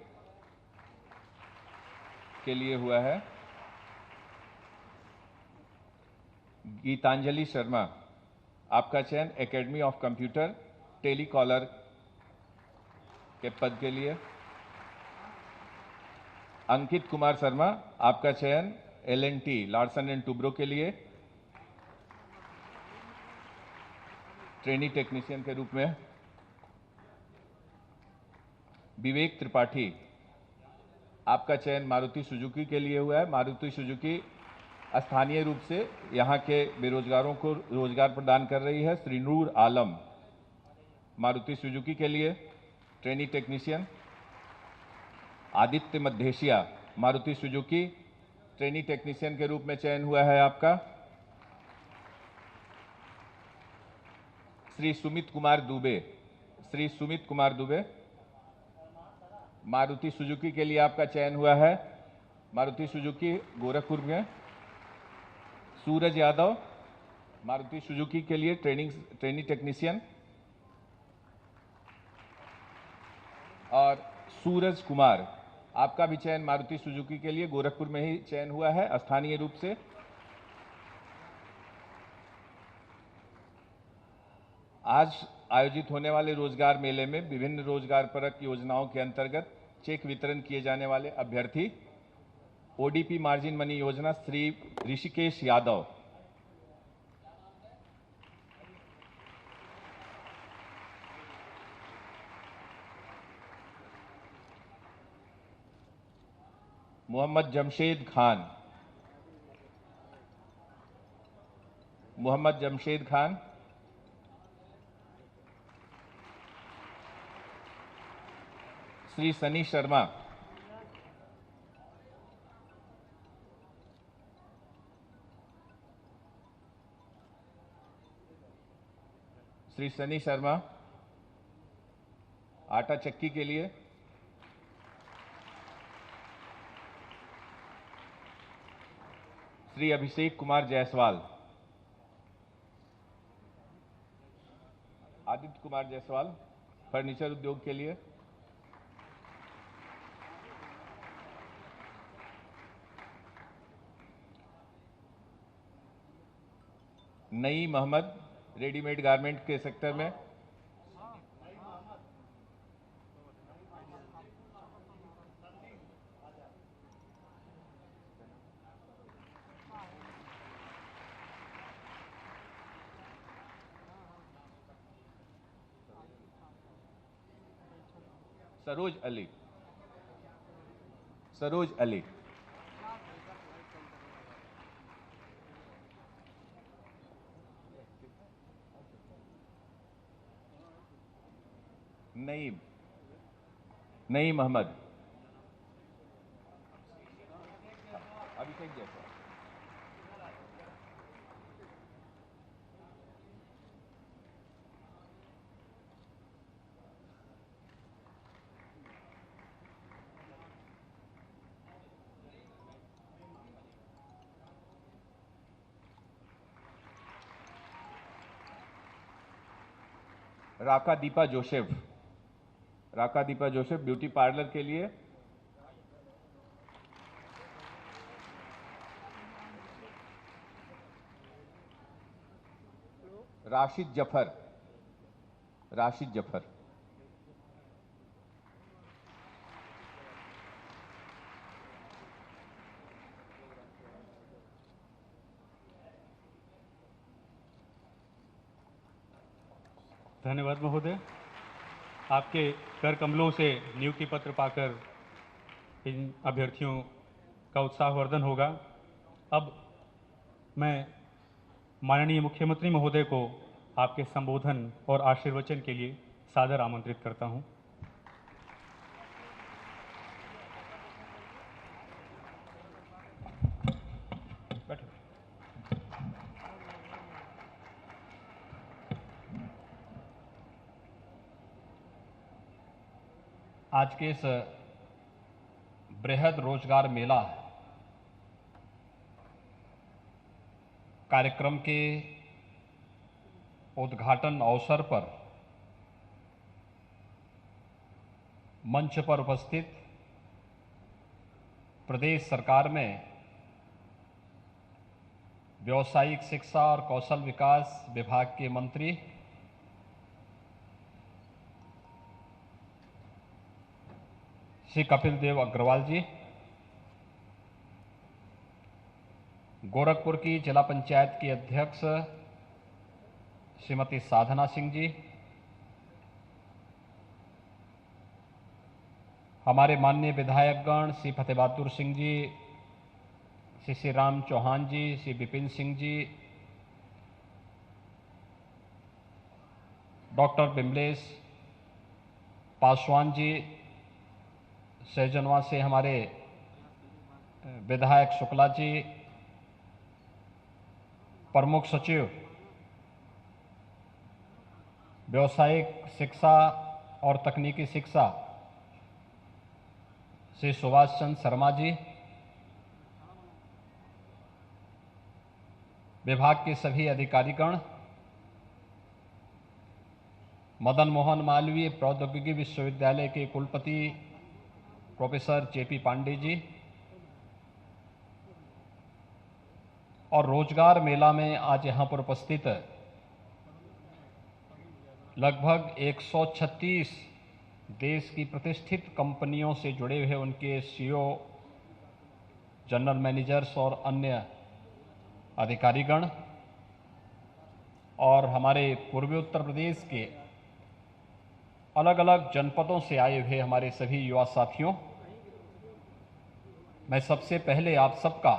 के लिए हुआ है। गीतांजलि शर्मा, आपका चयन एकेडमी ऑफ कंप्यूटर टेलीकॉलर के पद के लिए। अंकित कुमार शर्मा, आपका चयन L&T लार्सन एंड टुब्रो के लिए ट्रेनी टेक्नीशियन के रूप में। विवेक त्रिपाठी, आपका चयन मारुति सुजुकी के लिए हुआ है। मारुति सुजुकी स्थानीय रूप से यहां के बेरोजगारों को रोजगार प्रदान कर रही है। श्रीनूर आलम, मारुति सुजुकी के लिए trainee technician. Aditya Maddheshiya, Maruti Suzuki trainee technician के रूप में चयन हुआ है आपका। श्री सुमित कुमार दुबे, मारुति सुजुकी के लिए आपका चयन हुआ है। मारुति सुजुकी गोरखपुर में। सूरज यादव, मारुति सुजुकी के लिए ट्रेनी टेक्नीशियन। और सूरज कुमार, आपका भी चयन मारुति सुजुकी के लिए गोरखपुर में ही चयन हुआ है स्थानीय रूप से। आज आयोजित होने वाले रोजगार मेले में विभिन्न रोजगार परक योजनाओं के अंतर्गत चेक वितरण किए जाने वाले अभ्यर्थी ओडीपी मार्जिन मनी योजना श्री ऋषिकेश यादव, मोहम्मद जमशेद खान, श्री सनी शर्मा, आटा चक्की के लिए। श्री अभिषेक कुमार जायसवाल, आदित्य कुमार जायसवाल फर्नीचर उद्योग के लिए। नईम अहमद, रेडीमेड गारमेंट के सेक्टर में। सरोज अली, नईम अहमद, अभिषेक जैसा। राका दीपा जोसेफ ब्यूटी पार्लर के लिए। राशिद जफर, धन्यवाद महोदय। आपके कर कमलों से नियुक्ति पत्र पाकर इन अभ्यर्थियों का उत्साहवर्धन होगा। अब मैं माननीय मुख्यमंत्री महोदय को आपके संबोधन और आशीर्वचन के लिए सादर आमंत्रित करता हूं। आज के इस बृहद रोजगार मेला कार्यक्रम के उद्घाटन अवसर पर मंच पर उपस्थित प्रदेश सरकार में व्यावसायिक शिक्षा और कौशल विकास विभाग के मंत्री श्री कपिल देव अग्रवाल जी, गोरखपुर की जिला पंचायत की अध्यक्ष श्रीमती साधना सिंह जी, हमारे माननीय विधायकगण श्री फतेह बहादुर सिंह जी, श्री राम चौहान जी, श्री विपिन सिंह जी, डॉक्टर बिमलेश पासवान जी, सहजनवा से हमारे विधायक शुक्ला जी, प्रमुख सचिव व्यावसायिक शिक्षा और तकनीकी शिक्षा श्री सुभाष चंद्र शर्मा जी, विभाग के सभी अधिकारीगण, मदन मोहन मालवीय प्रौद्योगिकी विश्वविद्यालय के कुलपति प्रोफेसर जेपी पांडे जी, और रोजगार मेला में आज यहां पर उपस्थित लगभग 136 देश की प्रतिष्ठित कंपनियों से जुड़े हुए उनके सीईओ, जनरल मैनेजर्स और अन्य अधिकारीगण, और हमारे पूर्वी उत्तर प्रदेश के अलग अलग जनपदों से आए हुए हमारे सभी युवा साथियों, मैं सबसे पहले आप सबका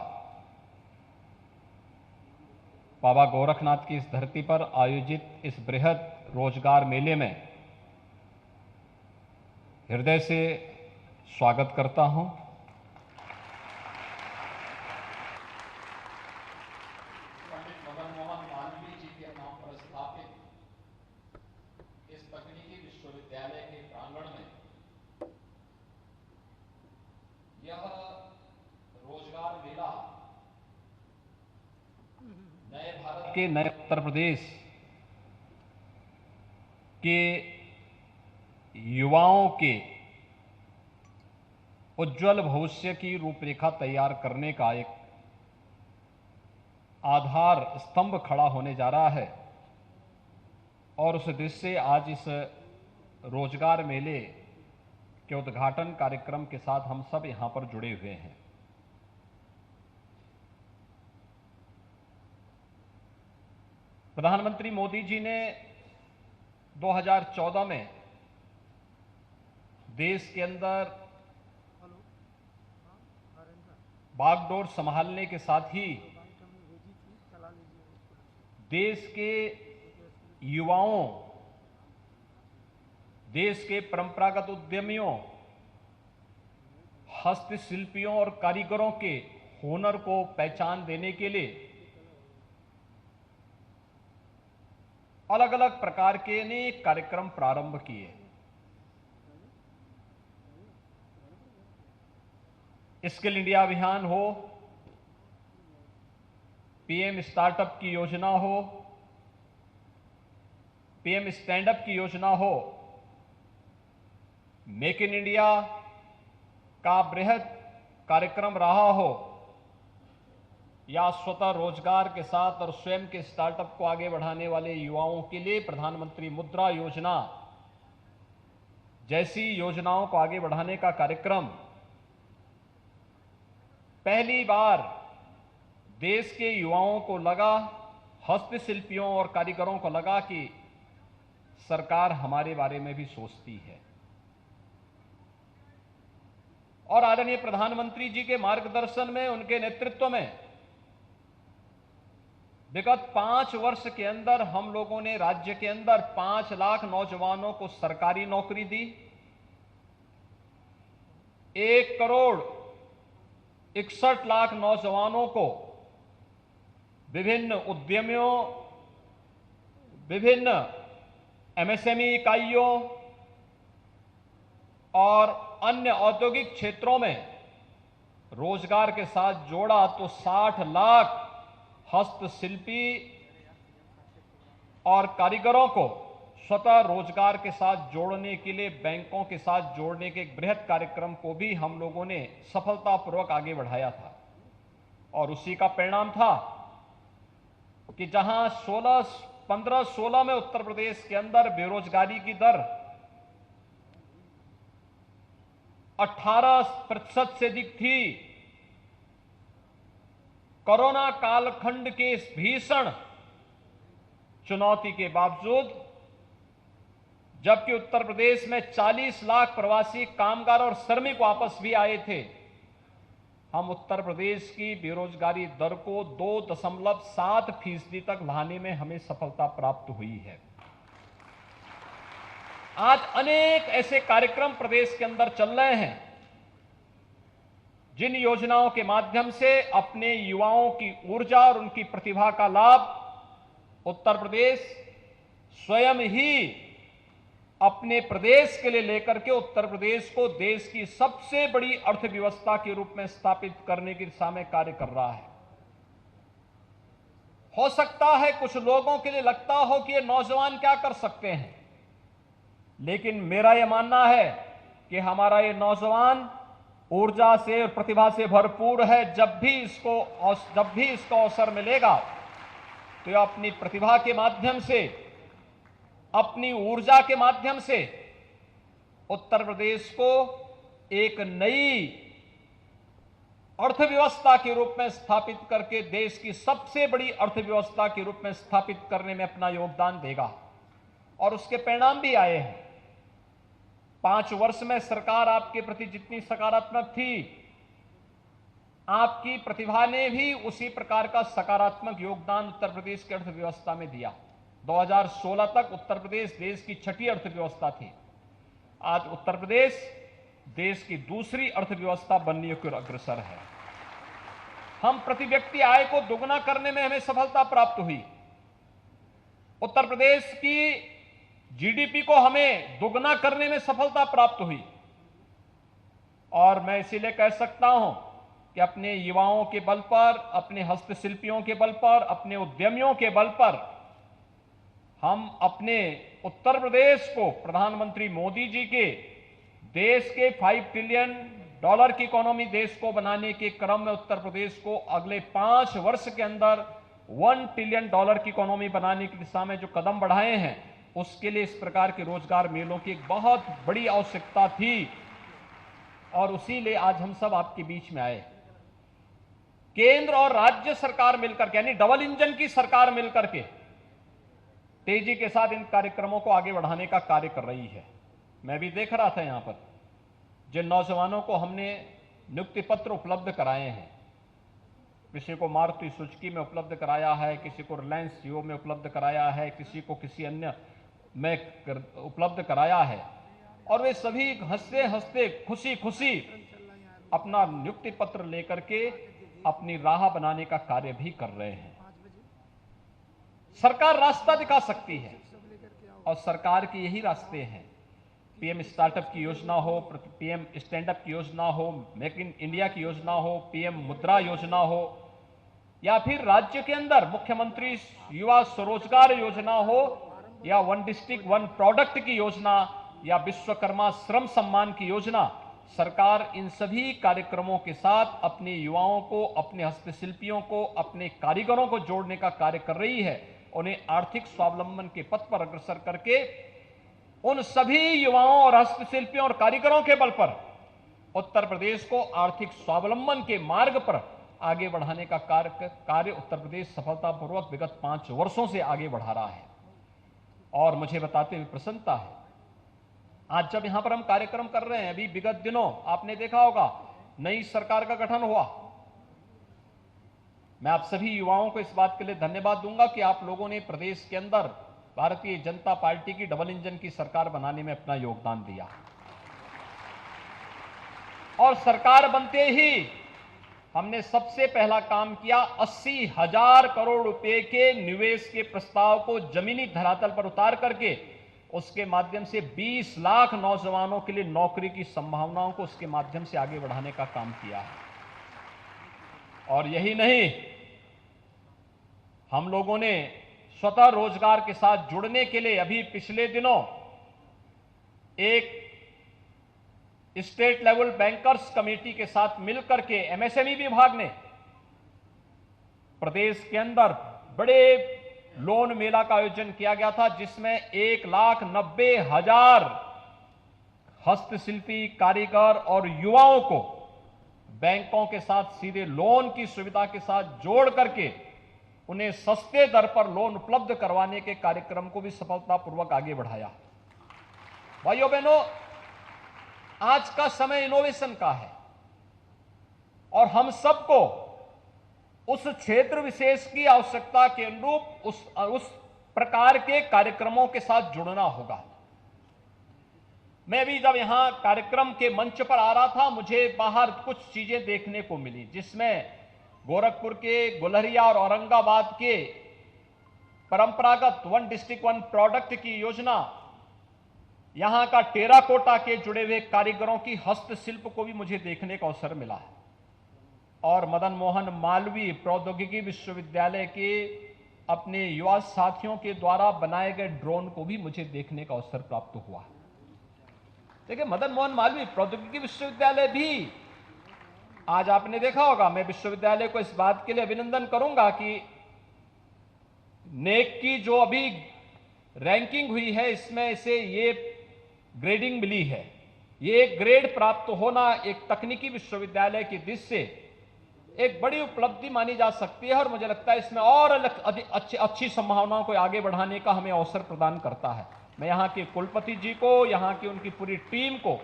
बाबा गोरखनाथ की इस धरती पर आयोजित इस बृहद रोजगार मेले में हृदय से स्वागत करता हूं। पंडित मदन मोहन मालवीय जी के नाम पर स्थापित इस तकनीकी विश्वविद्यालय के प्रांगण में यह रोजगार मेला नए भारत के, नए उत्तर प्रदेश के युवाओं के उज्जवल भविष्य की रूपरेखा तैयार करने का एक आधार स्तंभ खड़ा होने जा रहा है, और उस दृष्टि से आज इस रोजगार मेले के उद्घाटन कार्यक्रम के साथ हम सब यहां पर जुड़े हुए हैं। प्रधानमंत्री मोदी जी ने 2014 में देश के अंदर बागडोर संभालने के साथ ही देश के युवाओं, देश के परंपरागत उद्यमियों, हस्तशिल्पियों और कारीगरों के हुनर को पहचान देने के लिए अलग अलग प्रकार के अनेक कार्यक्रम प्रारंभ किए। स्किल इंडिया अभियान हो, पीएम स्टार्टअप की योजना हो, पीएम स्टैंडअप की योजना हो, मेक इन इंडिया का बृहद कार्यक्रम रहा हो, या स्वतः रोजगार के साथ और स्वयं के स्टार्टअप को आगे बढ़ाने वाले युवाओं के लिए प्रधानमंत्री मुद्रा योजना जैसी योजनाओं को आगे बढ़ाने का कार्यक्रम पहली बार देश के युवाओं को लगा, हस्तशिल्पियों और कारीगरों को लगा कि सरकार हमारे बारे में भी सोचती है। और आदरणीय प्रधानमंत्री जी के मार्गदर्शन में, उनके नेतृत्व में विगत 5 वर्ष के अंदर हम लोगों ने राज्य के अंदर 5 लाख नौजवानों को सरकारी नौकरी दी, 1 करोड़ 61 लाख नौजवानों को विभिन्न उद्यमियों, विभिन्न एमएसएमई इकाइयों और अन्य औद्योगिक क्षेत्रों में रोजगार के साथ जोड़ा तो 60 लाख हस्तशिल्पी और कारीगरों को स्वतः रोजगार के साथ जोड़ने के लिए बैंकों के साथ जोड़ने के एक बृहद कार्यक्रम को भी हम लोगों ने सफलतापूर्वक आगे बढ़ाया था। और उसी का परिणाम था कि जहां 15-16 में उत्तर प्रदेश के अंदर बेरोजगारी की दर 18% से अधिक थी, कोरोना कालखंड के इस भीषण चुनौती के बावजूद, जबकि उत्तर प्रदेश में 40 लाख प्रवासी कामगार और श्रमिक वापस भी आए थे, हम उत्तर प्रदेश की बेरोजगारी दर को 2.7% तक लाने में हमें सफलता प्राप्त हुई है। आज अनेक ऐसे कार्यक्रम प्रदेश के अंदर चल रहे हैं जिन योजनाओं के माध्यम से अपने युवाओं की ऊर्जा और उनकी प्रतिभा का लाभ उत्तर प्रदेश स्वयं ही अपने प्रदेश के लिए लेकर के उत्तर प्रदेश को देश की सबसे बड़ी अर्थव्यवस्था के रूप में स्थापित करने की दिशा में कार्य कर रहा है। हो सकता है कुछ लोगों के लिए लगता हो कि ये नौजवान क्या कर सकते हैं, लेकिन मेरा यह मानना है कि हमारा ये नौजवान ऊर्जा से और प्रतिभा से भरपूर है। जब भी इसको अवसर मिलेगा तो ये अपनी प्रतिभा के माध्यम से, अपनी ऊर्जा के माध्यम से उत्तर प्रदेश को एक नई अर्थव्यवस्था के रूप में स्थापित करके देश की सबसे बड़ी अर्थव्यवस्था के रूप में स्थापित करने में अपना योगदान देगा। और उसके परिणाम भी आए हैं। 5 वर्ष में सरकार आपके प्रति जितनी सकारात्मक थी, आपकी प्रतिभा ने भी उसी प्रकार का सकारात्मक योगदान उत्तर प्रदेश की अर्थव्यवस्था में दिया। 2016 तक उत्तर प्रदेश देश की 6ठी अर्थव्यवस्था थी। आज उत्तर प्रदेश देश की दूसरी अर्थव्यवस्था बनने की ओर अग्रसर है। हम प्रति व्यक्ति आय को दोगुना करने में हमें सफलता प्राप्त हुई। उत्तर प्रदेश की जीडीपी को हमें दोगुना करने में सफलता प्राप्त हुई। और मैं इसीलिए कह सकता हूं कि अपने युवाओं के बल पर, अपने हस्तशिल्पियों के बल पर, अपने उद्यमियों के बल पर हम अपने उत्तर प्रदेश को प्रधानमंत्री मोदी जी के देश के $5 ट्रिलियन की इकोनॉमी देश को बनाने के क्रम में उत्तर प्रदेश को अगले 5 वर्ष के अंदर $1 ट्रिलियन की इकोनॉमी बनाने की दिशा में जो कदम बढ़ाए हैं, उसके लिए इस प्रकार के रोजगार मेलों की एक बहुत बड़ी आवश्यकता थी। और उसी लिए आज हम सब आपके बीच में आए। केंद्र और राज्य सरकार मिलकर के, यानी डबल इंजन की सरकार मिलकर के तेजी के साथ इन कार्यक्रमों को आगे बढ़ाने का कार्य कर रही है। मैं भी देख रहा था यहां पर जिन नौजवानों को हमने नियुक्ति पत्र उपलब्ध कराए हैं, किसी को मारुति सुजुकी में उपलब्ध कराया है, किसी को रिलायंस जियो में उपलब्ध कराया है, किसी को किसी अन्य में उपलब्ध कराया है, और वे सभी हंसते हंसते खुशी खुशी अपना नियुक्ति पत्र लेकर के अपनी राह बनाने का कार्य भी कर रहे हैं। सरकार रास्ता दिखा सकती है और सरकार के यही रास्ते हैं। पीएम स्टार्टअप की योजना हो, पीएम स्टैंड अप की योजना हो, मेक इन इंडिया की योजना हो, पीएम मुद्रा योजना हो, या फिर राज्य के अंदर मुख्यमंत्री युवा स्वरोजगार योजना हो, या 1 डिस्ट्रिक्ट 1 प्रोडक्ट की योजना, या विश्वकर्मा श्रम सम्मान की योजना। सरकार इन सभी कार्यक्रमों के साथ अपने युवाओं को, अपने हस्तशिल्पियों को, अपने कारीगरों को जोड़ने का कार्य कर रही है। उन्हें आर्थिक स्वावलंबन के पथ पर अग्रसर करके उन सभी युवाओं और हस्तशिल्पियों और कारीगरों के बल पर उत्तर प्रदेश को आर्थिक स्वावलंबन के मार्ग पर आगे बढ़ाने का कार्य उत्तर प्रदेश सफलतापूर्वक विगत 5 वर्षों से आगे बढ़ा रहा है। और मुझे बताते हुए प्रसन्नता है, आज जब यहां पर हम कार्यक्रम कर रहे हैं, अभी विगत दिनों आपने देखा होगा नई सरकार का गठन हुआ। मैं आप सभी युवाओं को इस बात के लिए धन्यवाद दूंगा कि आप लोगों ने प्रदेश के अंदर भारतीय जनता पार्टी की डबल इंजन की सरकार बनाने में अपना योगदान दिया। और सरकार बनते ही हमने सबसे पहला काम किया, 80,000 करोड़ रुपए के निवेश के प्रस्ताव को जमीनी धरातल पर उतार करके उसके माध्यम से 20 लाख नौजवानों के लिए नौकरी की संभावनाओं को उसके माध्यम से आगे बढ़ाने का काम किया है। और यही नहीं, हम लोगों ने स्वतः रोजगार के साथ जुड़ने के लिए अभी पिछले दिनों एक स्टेट लेवल बैंकर्स कमेटी के साथ मिलकर के एमएसएमई विभाग ने प्रदेश के अंदर बड़े लोन मेला का आयोजन किया गया था, जिसमें 1,90,000 हस्तशिल्पी, कारीगर और युवाओं को बैंकों के साथ सीधे लोन की सुविधा के साथ जोड़ करके उन्हें सस्ते दर पर लोन उपलब्ध करवाने के कार्यक्रम को भी सफलतापूर्वक आगे बढ़ाया। भाइयों बहनों, आज का समय इनोवेशन का है और हम सबको उस क्षेत्र विशेष की आवश्यकता के अनुरूप उस प्रकार के कार्यक्रमों के साथ जुड़ना होगा। मैं भी जब यहां कार्यक्रम के मंच पर आ रहा था, मुझे बाहर कुछ चीजें देखने को मिली, जिसमें गोरखपुर के गुलरिया और औरंगाबाद के परंपरागत 1 डिस्ट्रिक्ट 1 प्रोडक्ट की योजना, यहां का टेराकोटा के जुड़े हुए कारीगरों की हस्तशिल्प को भी मुझे देखने का अवसर मिला है। और मदन मोहन मालवीय प्रौद्योगिकी विश्वविद्यालय के अपने युवा साथियों के द्वारा बनाए गए ड्रोन को भी मुझे देखने का अवसर प्राप्त हुआ। देखिए, मदन मोहन मालवीय प्रौद्योगिकी विश्वविद्यालय भी, आज आपने देखा होगा, मैं विश्वविद्यालय को इस बात के लिए अभिनंदन करूंगा कि नेक की जो अभी रैंकिंग हुई है, इसमें इसे ये ग्रेडिंग मिली है। ये ग्रेड प्राप्त होना एक तकनीकी विश्वविद्यालय की दृष्टि से एक बड़ी उपलब्धि मानी जा सकती है और मुझे लगता है इसमें और अच्छी संभावनाओं को आगे बढ़ाने का हमें अवसर प्रदान करता है। मैं यहाँ के कुलपति जी को, यहाँ की उनकी पूरी टीम को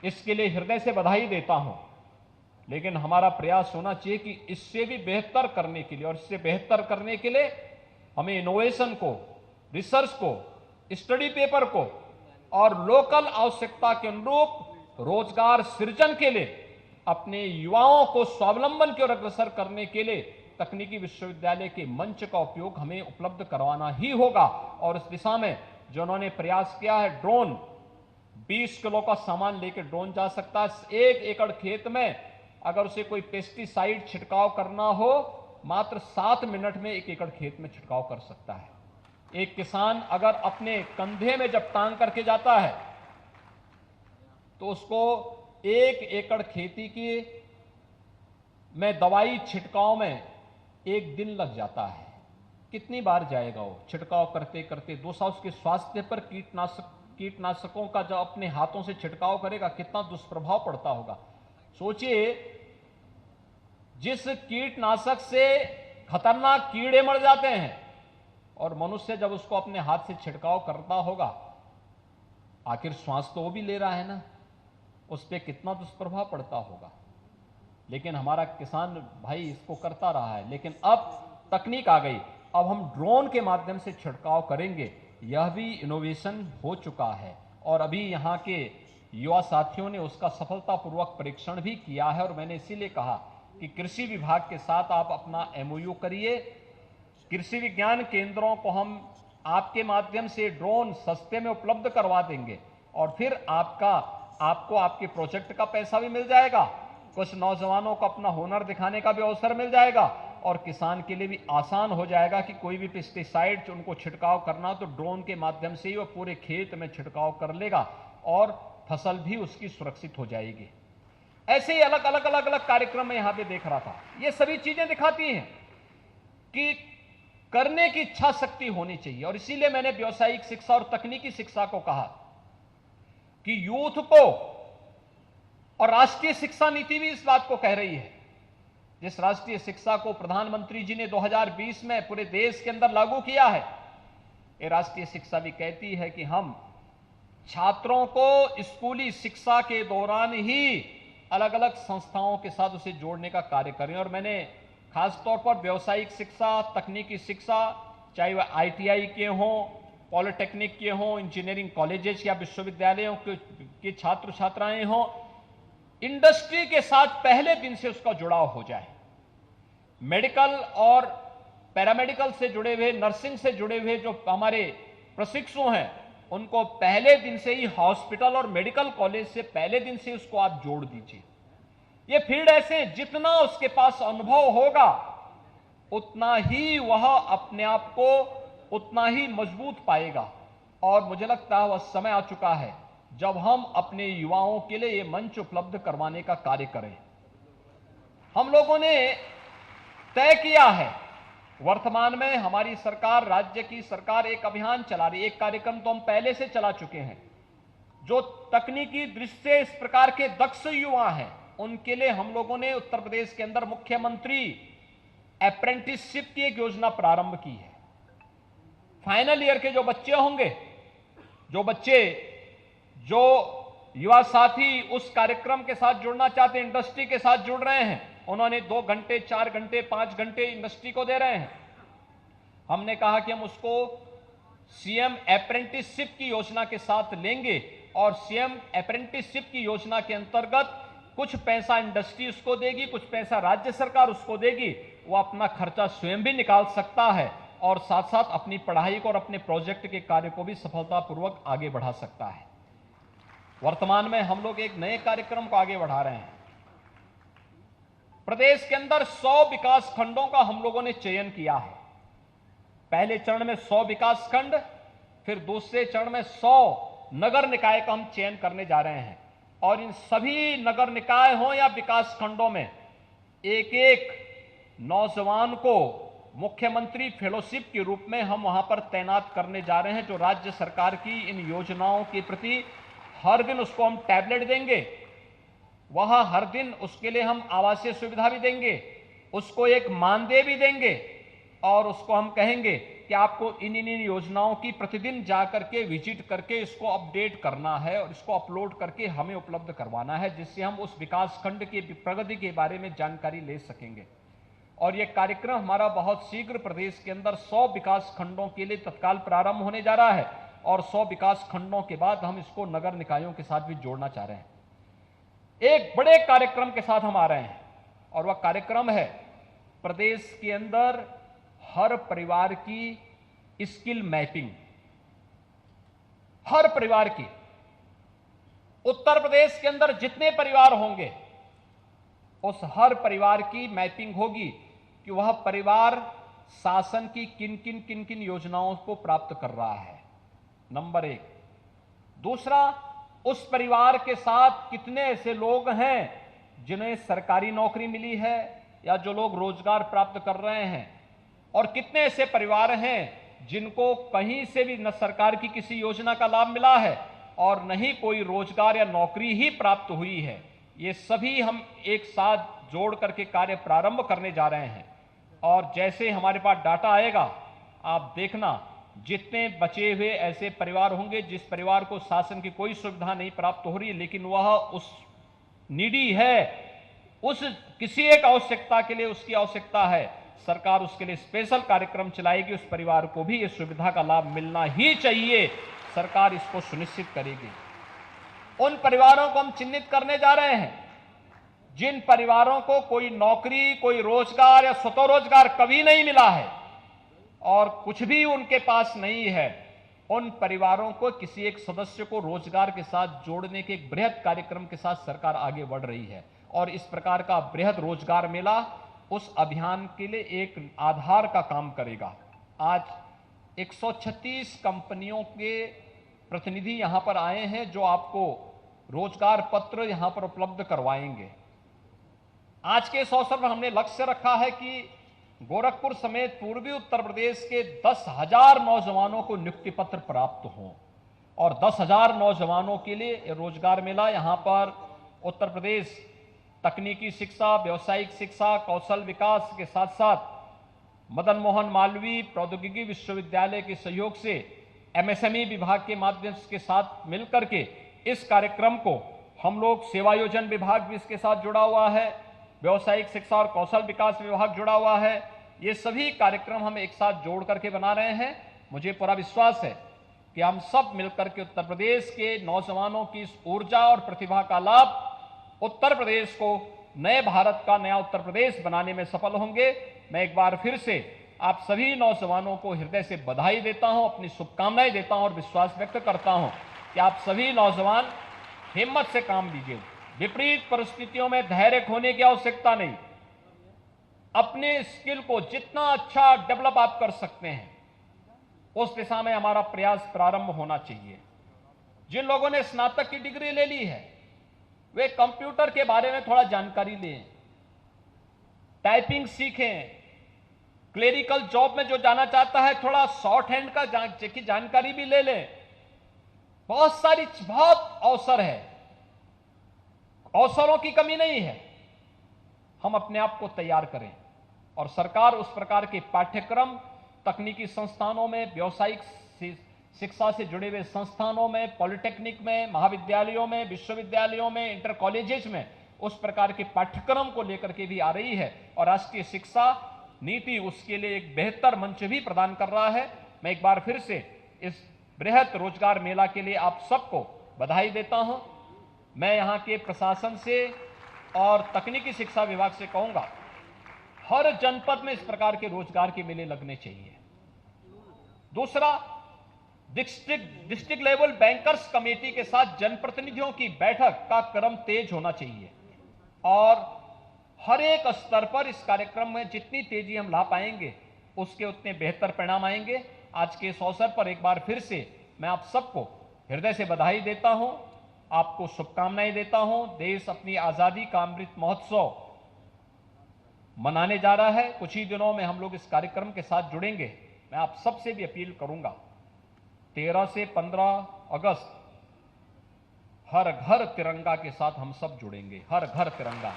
इसके लिए हृदय से बधाई देता हूं। लेकिन हमारा प्रयास होना चाहिए कि इससे भी बेहतर करने के लिए, और इससे बेहतर करने के लिए हमें इनोवेशन को, रिसर्च को, स्टडी पेपर को और लोकल आवश्यकता के अनुरूप रोजगार सृजन के लिए अपने युवाओं को स्वावलंबन की ओर अग्रसर करने के लिए तकनीकी विश्वविद्यालय के मंच का उपयोग हमें उपलब्ध करवाना ही होगा। और इस दिशा में जो उन्होंने प्रयास किया है, ड्रोन 20 किलो का सामान लेकर ड्रोन जा सकता है। 1 एकड़ खेत में अगर उसे कोई पेस्टिसाइड छिड़काव करना हो, मात्र 7 मिनट में 1 एकड़ खेत में छिड़काव कर सकता है। एक किसान अगर अपने कंधे में जब टांग करके जाता है तो उसको 1 एकड़ खेती की में दवाई छिड़काव में 1 दिन लग जाता है। कितनी बार जाएगा वो छिड़काव करते करते? दूसरा, उसके स्वास्थ्य पर कीटनाशकों का जब अपने हाथों से छिड़काव करेगा कितना दुष्प्रभाव पड़ता होगा। सोचिए, जिस कीटनाशक से खतरनाक कीड़े मर जाते हैं और मनुष्य जब उसको अपने हाथ से छिड़काव करता होगा, आखिर श्वास तो वो भी ले रहा है ना, उस पर कितना दुष्प्रभाव पड़ता होगा। लेकिन हमारा किसान भाई इसको करता रहा है। लेकिन अब तकनीक आ गई, अब हम ड्रोन के माध्यम से छिड़काव करेंगे। यह भी इनोवेशन हो चुका है और अभी यहाँ के युवा साथियों ने उसका सफलतापूर्वक परीक्षण भी किया है। और मैंने इसीलिए कहा कि कृषि विभाग के साथ आप अपना MOU करिए। कृषि विज्ञान केंद्रों को हम आपके माध्यम से ड्रोन सस्ते में उपलब्ध करवा देंगे और फिर आपको आपके प्रोजेक्ट का पैसा भी मिल जाएगा, कुछ नौजवानों को अपना हुनर दिखाने का भी अवसर मिल जाएगा और किसान के लिए भी आसान हो जाएगा कि कोई भी पेस्टिसाइड उनको छिड़काव करना तो ड्रोन के माध्यम से ही वो पूरे खेत में छिड़काव कर लेगा और फसल भी उसकी सुरक्षित हो जाएगी। ऐसे ही अलग अलग कार्यक्रम मैं यहां पे देख रहा था। ये सभी चीजें दिखाती हैं कि करने की इच्छा शक्ति होनी चाहिए। और इसीलिए मैंने व्यावसायिक शिक्षा और तकनीकी शिक्षा को कहा कि यूथ को, और राष्ट्रीय शिक्षा नीति भी इस बात को कह रही है, जिस राष्ट्रीय शिक्षा को प्रधानमंत्री जी ने 2020 में पूरे देश के अंदर लागू किया है, ये राष्ट्रीय शिक्षा भी कहती है कि हम छात्रों को स्कूली शिक्षा के दौरान ही अलग अलग संस्थाओं के साथ उसे जोड़ने का कार्य करें। और मैंने खासतौर पर व्यावसायिक शिक्षा, तकनीकी शिक्षा, चाहे वह ITI के हों, पॉलिटेक्निक के हों, इंजीनियरिंग कॉलेजेस या विश्वविद्यालयों के छात्र छात्राएं हों, इंडस्ट्री के साथ पहले दिन से उसका जुड़ाव हो जाए। मेडिकल और पैरामेडिकल से जुड़े हुए, नर्सिंग से जुड़े हुए जो हमारे प्रशिक्षु हैं, उनको पहले दिन से ही हॉस्पिटल और मेडिकल कॉलेज से पहले दिन से उसको आप जोड़ दीजिए। ये फील्ड ऐसे जितना उसके पास अनुभव होगा उतना ही वह अपने आप को उतना ही मजबूत पाएगा। और मुझे लगता है वह समय आ चुका है जब हम अपने युवाओं के लिए ये मंच उपलब्ध करवाने का कार्य करें। हम लोगों ने तय किया है, वर्तमान में हमारी सरकार, राज्य की सरकार एक अभियान चला रही है। एक कार्यक्रम तो हम पहले से चला चुके हैं। जो तकनीकी दृष्टि से इस प्रकार के दक्ष युवा हैं उनके लिए हम लोगों ने उत्तर प्रदेश के अंदर मुख्यमंत्री अप्रेंटिसशिप की एक योजना प्रारंभ की है। फाइनल ईयर के जो बच्चे होंगे, जो युवा साथी उस कार्यक्रम के साथ जुड़ना चाहते हैं, इंडस्ट्री के साथ जुड़ रहे हैं, उन्होंने 2 घंटे, 4 घंटे, 5 घंटे इंडस्ट्री को दे रहे हैं। हमने कहा कि हम उसको सीएम अप्रेंटिसशिप की योजना के साथ लेंगे और सीएम अप्रेंटिसशिप की योजना के अंतर्गत कुछ पैसा इंडस्ट्री उसको देगी, कुछ पैसा राज्य सरकार उसको देगी। वो अपना खर्चा स्वयं भी निकाल सकता है और साथ साथ अपनी पढ़ाई को और अपने प्रोजेक्ट के कार्य को भी सफलतापूर्वक आगे बढ़ा सकता है। वर्तमान में हम लोग एक नए कार्यक्रम को आगे बढ़ा रहे हैं। प्रदेश के अंदर 100 विकास खंडों का हम लोगों ने चयन किया है। पहले चरण में 100 विकास खंड, फिर दूसरे चरण में 100 नगर निकाय का हम चयन करने जा रहे हैं। और इन सभी नगर निकाय हो या विकास खंडों में एक एक नौजवान को मुख्यमंत्री फेलोशिप के रूप में हम वहां पर तैनात करने जा रहे हैं, जो राज्य सरकार की इन योजनाओं के प्रति हर दिन उसको हम टैबलेट देंगे। वह हर दिन उसके लिए हम आवासीय सुविधा भी देंगे, उसको एक मानदेय भी देंगे और उसको हम कहेंगे कि आपको इन योजनाओं की प्रतिदिन जाकर के विजिट करके इसको अपडेट करना है और इसको अपलोड करके हमें उपलब्ध करवाना है, जिससे हम उस विकास खंड की प्रगति के बारे में जानकारी ले सकेंगे। और यह कार्यक्रम हमारा बहुत शीघ्र प्रदेश के अंदर 100 विकास खंडों के लिए तत्काल प्रारंभ होने जा रहा है और 100 विकास खंडों के बाद हम इसको नगर निकायों के साथ भी जोड़ना चाह रहे हैं। एक बड़े कार्यक्रम के साथ हम आ रहे हैं और वह कार्यक्रम है प्रदेश के अंदर हर परिवार की स्किल मैपिंग। हर परिवार की, उत्तर प्रदेश के अंदर जितने परिवार होंगे उस हर परिवार की मैपिंग होगी कि वह परिवार शासन की किन किन योजनाओं को प्राप्त कर रहा है, नंबर 1। दूसरा, उस परिवार के साथ कितने ऐसे लोग हैं जिन्हें सरकारी नौकरी मिली है या जो लोग रोजगार प्राप्त कर रहे हैं, और कितने ऐसे परिवार हैं जिनको कहीं से भी न सरकार की किसी योजना का लाभ मिला है और न ही कोई रोजगार या नौकरी ही प्राप्त हुई है। ये सभी हम एक साथ जोड़ करके कार्य प्रारंभ करने जा रहे हैं। और जैसे हमारे पास डाटा आएगा, आप देखना, जितने बचे हुए ऐसे परिवार होंगे जिस परिवार को शासन की कोई सुविधा नहीं प्राप्त हो रही है लेकिन वह उस नीडी है, उस किसी एक आवश्यकता के लिए उसकी आवश्यकता है, सरकार उसके लिए स्पेशल कार्यक्रम चलाएगी। उस परिवार को भी इस सुविधा का लाभ मिलना ही चाहिए, सरकार इसको सुनिश्चित करेगी। उन परिवारों को हम चिन्हित करने जा रहे हैं जिन परिवारों को कोई नौकरी, कोई रोजगार या स्वतः रोजगार कभी नहीं मिला है और कुछ भी उनके पास नहीं है। उन परिवारों को किसी एक सदस्य को रोजगार के साथ जोड़ने के एक बृहद कार्यक्रम के साथ सरकार आगे बढ़ रही है और इस प्रकार का बृहद रोजगार मेला उस अभियान के लिए एक आधार का काम करेगा। आज 136 कंपनियों के प्रतिनिधि यहां पर आए हैं जो आपको रोजगार पत्र यहां पर उपलब्ध करवाएंगे। आज के इस अवसर पर हमने लक्ष्य रखा है कि गोरखपुर समेत पूर्वी उत्तर प्रदेश के 10,000 नौजवानों को नियुक्ति पत्र प्राप्त हों और 10,000 नौजवानों के लिए रोजगार मेला यहां पर उत्तर प्रदेश तकनीकी शिक्षा, व्यावसायिक शिक्षा, कौशल विकास के साथ साथ मदन मोहन मालवीय प्रौद्योगिकी विश्वविद्यालय के सहयोग से एमएसएमई विभाग के माध्यम के साथ मिलकर के इस कार्यक्रम को हम लोग सेवायोजन विभाग भी इसके साथ जुड़ा हुआ है, व्यावसायिक शिक्षा और कौशल विकास विभाग जुड़ा हुआ है। ये सभी कार्यक्रम हम एक साथ जोड़ करके बना रहे हैं। मुझे पूरा विश्वास है कि हम सब मिलकर के उत्तर प्रदेश के नौजवानों की इस ऊर्जा और प्रतिभा का लाभ उत्तर प्रदेश को नए भारत का नया उत्तर प्रदेश बनाने में सफल होंगे। मैं एक बार फिर से आप सभी नौजवानों को हृदय से बधाई देता हूं, अपनी शुभकामनाएं देता हूं और विश्वास व्यक्त करता हूं कि आप सभी नौजवान हिम्मत से काम लीजिए। विपरीत परिस्थितियों में धैर्य खोने की आवश्यकता नहीं। अपने स्किल को जितना अच्छा डेवलप आप कर सकते हैं, उस दिशा में हमारा प्रयास प्रारंभ होना चाहिए। जिन लोगों ने स्नातक की डिग्री ले ली है, वे कंप्यूटर के बारे में थोड़ा जानकारी लें, टाइपिंग सीखें। क्लेरिकल जॉब में जो जाना चाहता है, थोड़ा शॉर्ट हैंड का की जानकारी भी ले लें। बहुत अवसर है, अवसरों की कमी नहीं है। हम अपने आप को तैयार करें और सरकार उस प्रकार के पाठ्यक्रम तकनीकी संस्थानों में, व्यावसायिक शिक्षा से जुड़े हुए संस्थानों में, पॉलिटेक्निक में, महाविद्यालयों में, विश्वविद्यालयों में, इंटर कॉलेजेस में उस प्रकार के पाठ्यक्रम को लेकर के भी आ रही है और राष्ट्रीय शिक्षा नीति उसके लिए एक बेहतर मंच भी प्रदान कर रहा है। मैं एक बार फिर से इस बृहत रोजगार मेला के लिए आप सबको बधाई देता हूं। मैं यहां के प्रशासन से और तकनीकी शिक्षा विभाग से कहूंगा, हर जनपद में इस प्रकार के रोजगार के मेले लगने चाहिए। दूसरा, डिस्ट्रिक्ट लेवल बैंकर्स कमेटी के साथ जनप्रतिनिधियों की बैठक का क्रम तेज होना चाहिए और हर एक स्तर पर इस कार्यक्रम में जितनी तेजी हम ला पाएंगे, उसके उतने बेहतर परिणाम आएंगे। आज के इस अवसर पर एक बार फिर से मैं आप सबको हृदय से बधाई देता हूं, आपको शुभकामनाएं देता हूं। देश अपनी आजादी का अमृत महोत्सव मनाने जा रहा है। कुछ ही दिनों में हम लोग इस कार्यक्रम के साथ जुड़ेंगे। मैं आप सबसे भी अपील करूंगा, 13 से 15 अगस्त हर घर तिरंगा के साथ हम सब जुड़ेंगे। हर घर तिरंगा,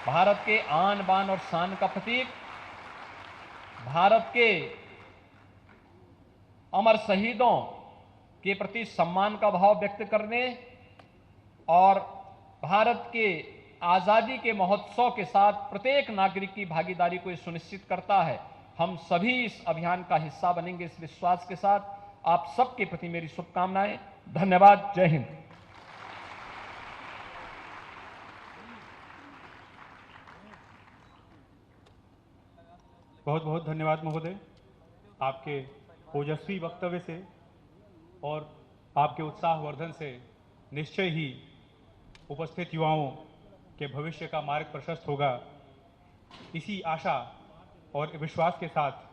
भारत के आन बान और शान का प्रतीक, भारत के अमर शहीदों के प्रति सम्मान का भाव व्यक्त करने और भारत के आजादी के महोत्सव के साथ प्रत्येक नागरिक की भागीदारी को सुनिश्चित करता है। हम सभी इस अभियान का हिस्सा बनेंगे, इस विश्वास के साथ आप सबके प्रति मेरी शुभकामनाएं। धन्यवाद। जय हिंद। बहुत बहुत धन्यवाद महोदय, आपके ओजस्वी वक्तव्य से और आपके उत्साहवर्धन से निश्चय ही उपस्थित युवाओं के भविष्य का मार्ग प्रशस्त होगा। इसी आशा और विश्वास के साथ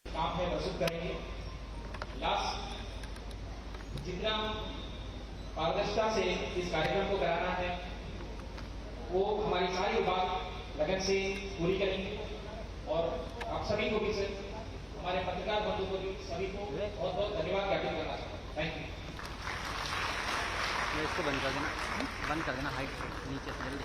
काम है प्रस्तुत करेंगे। लास्ट जितना पारदर्शिता से इस कार्यक्रम को कराना है, वो हमारी सारी विभाग लगन से पूरी करेंगे और आप सभी को भी, हमारे पत्रकार बंधु को भी, सभी को बहुत बहुत धन्यवाद ज्ञापित करना चाहता हूँ। Thank you. इसको बंद कर देना हाइट नीचे से जल्दी।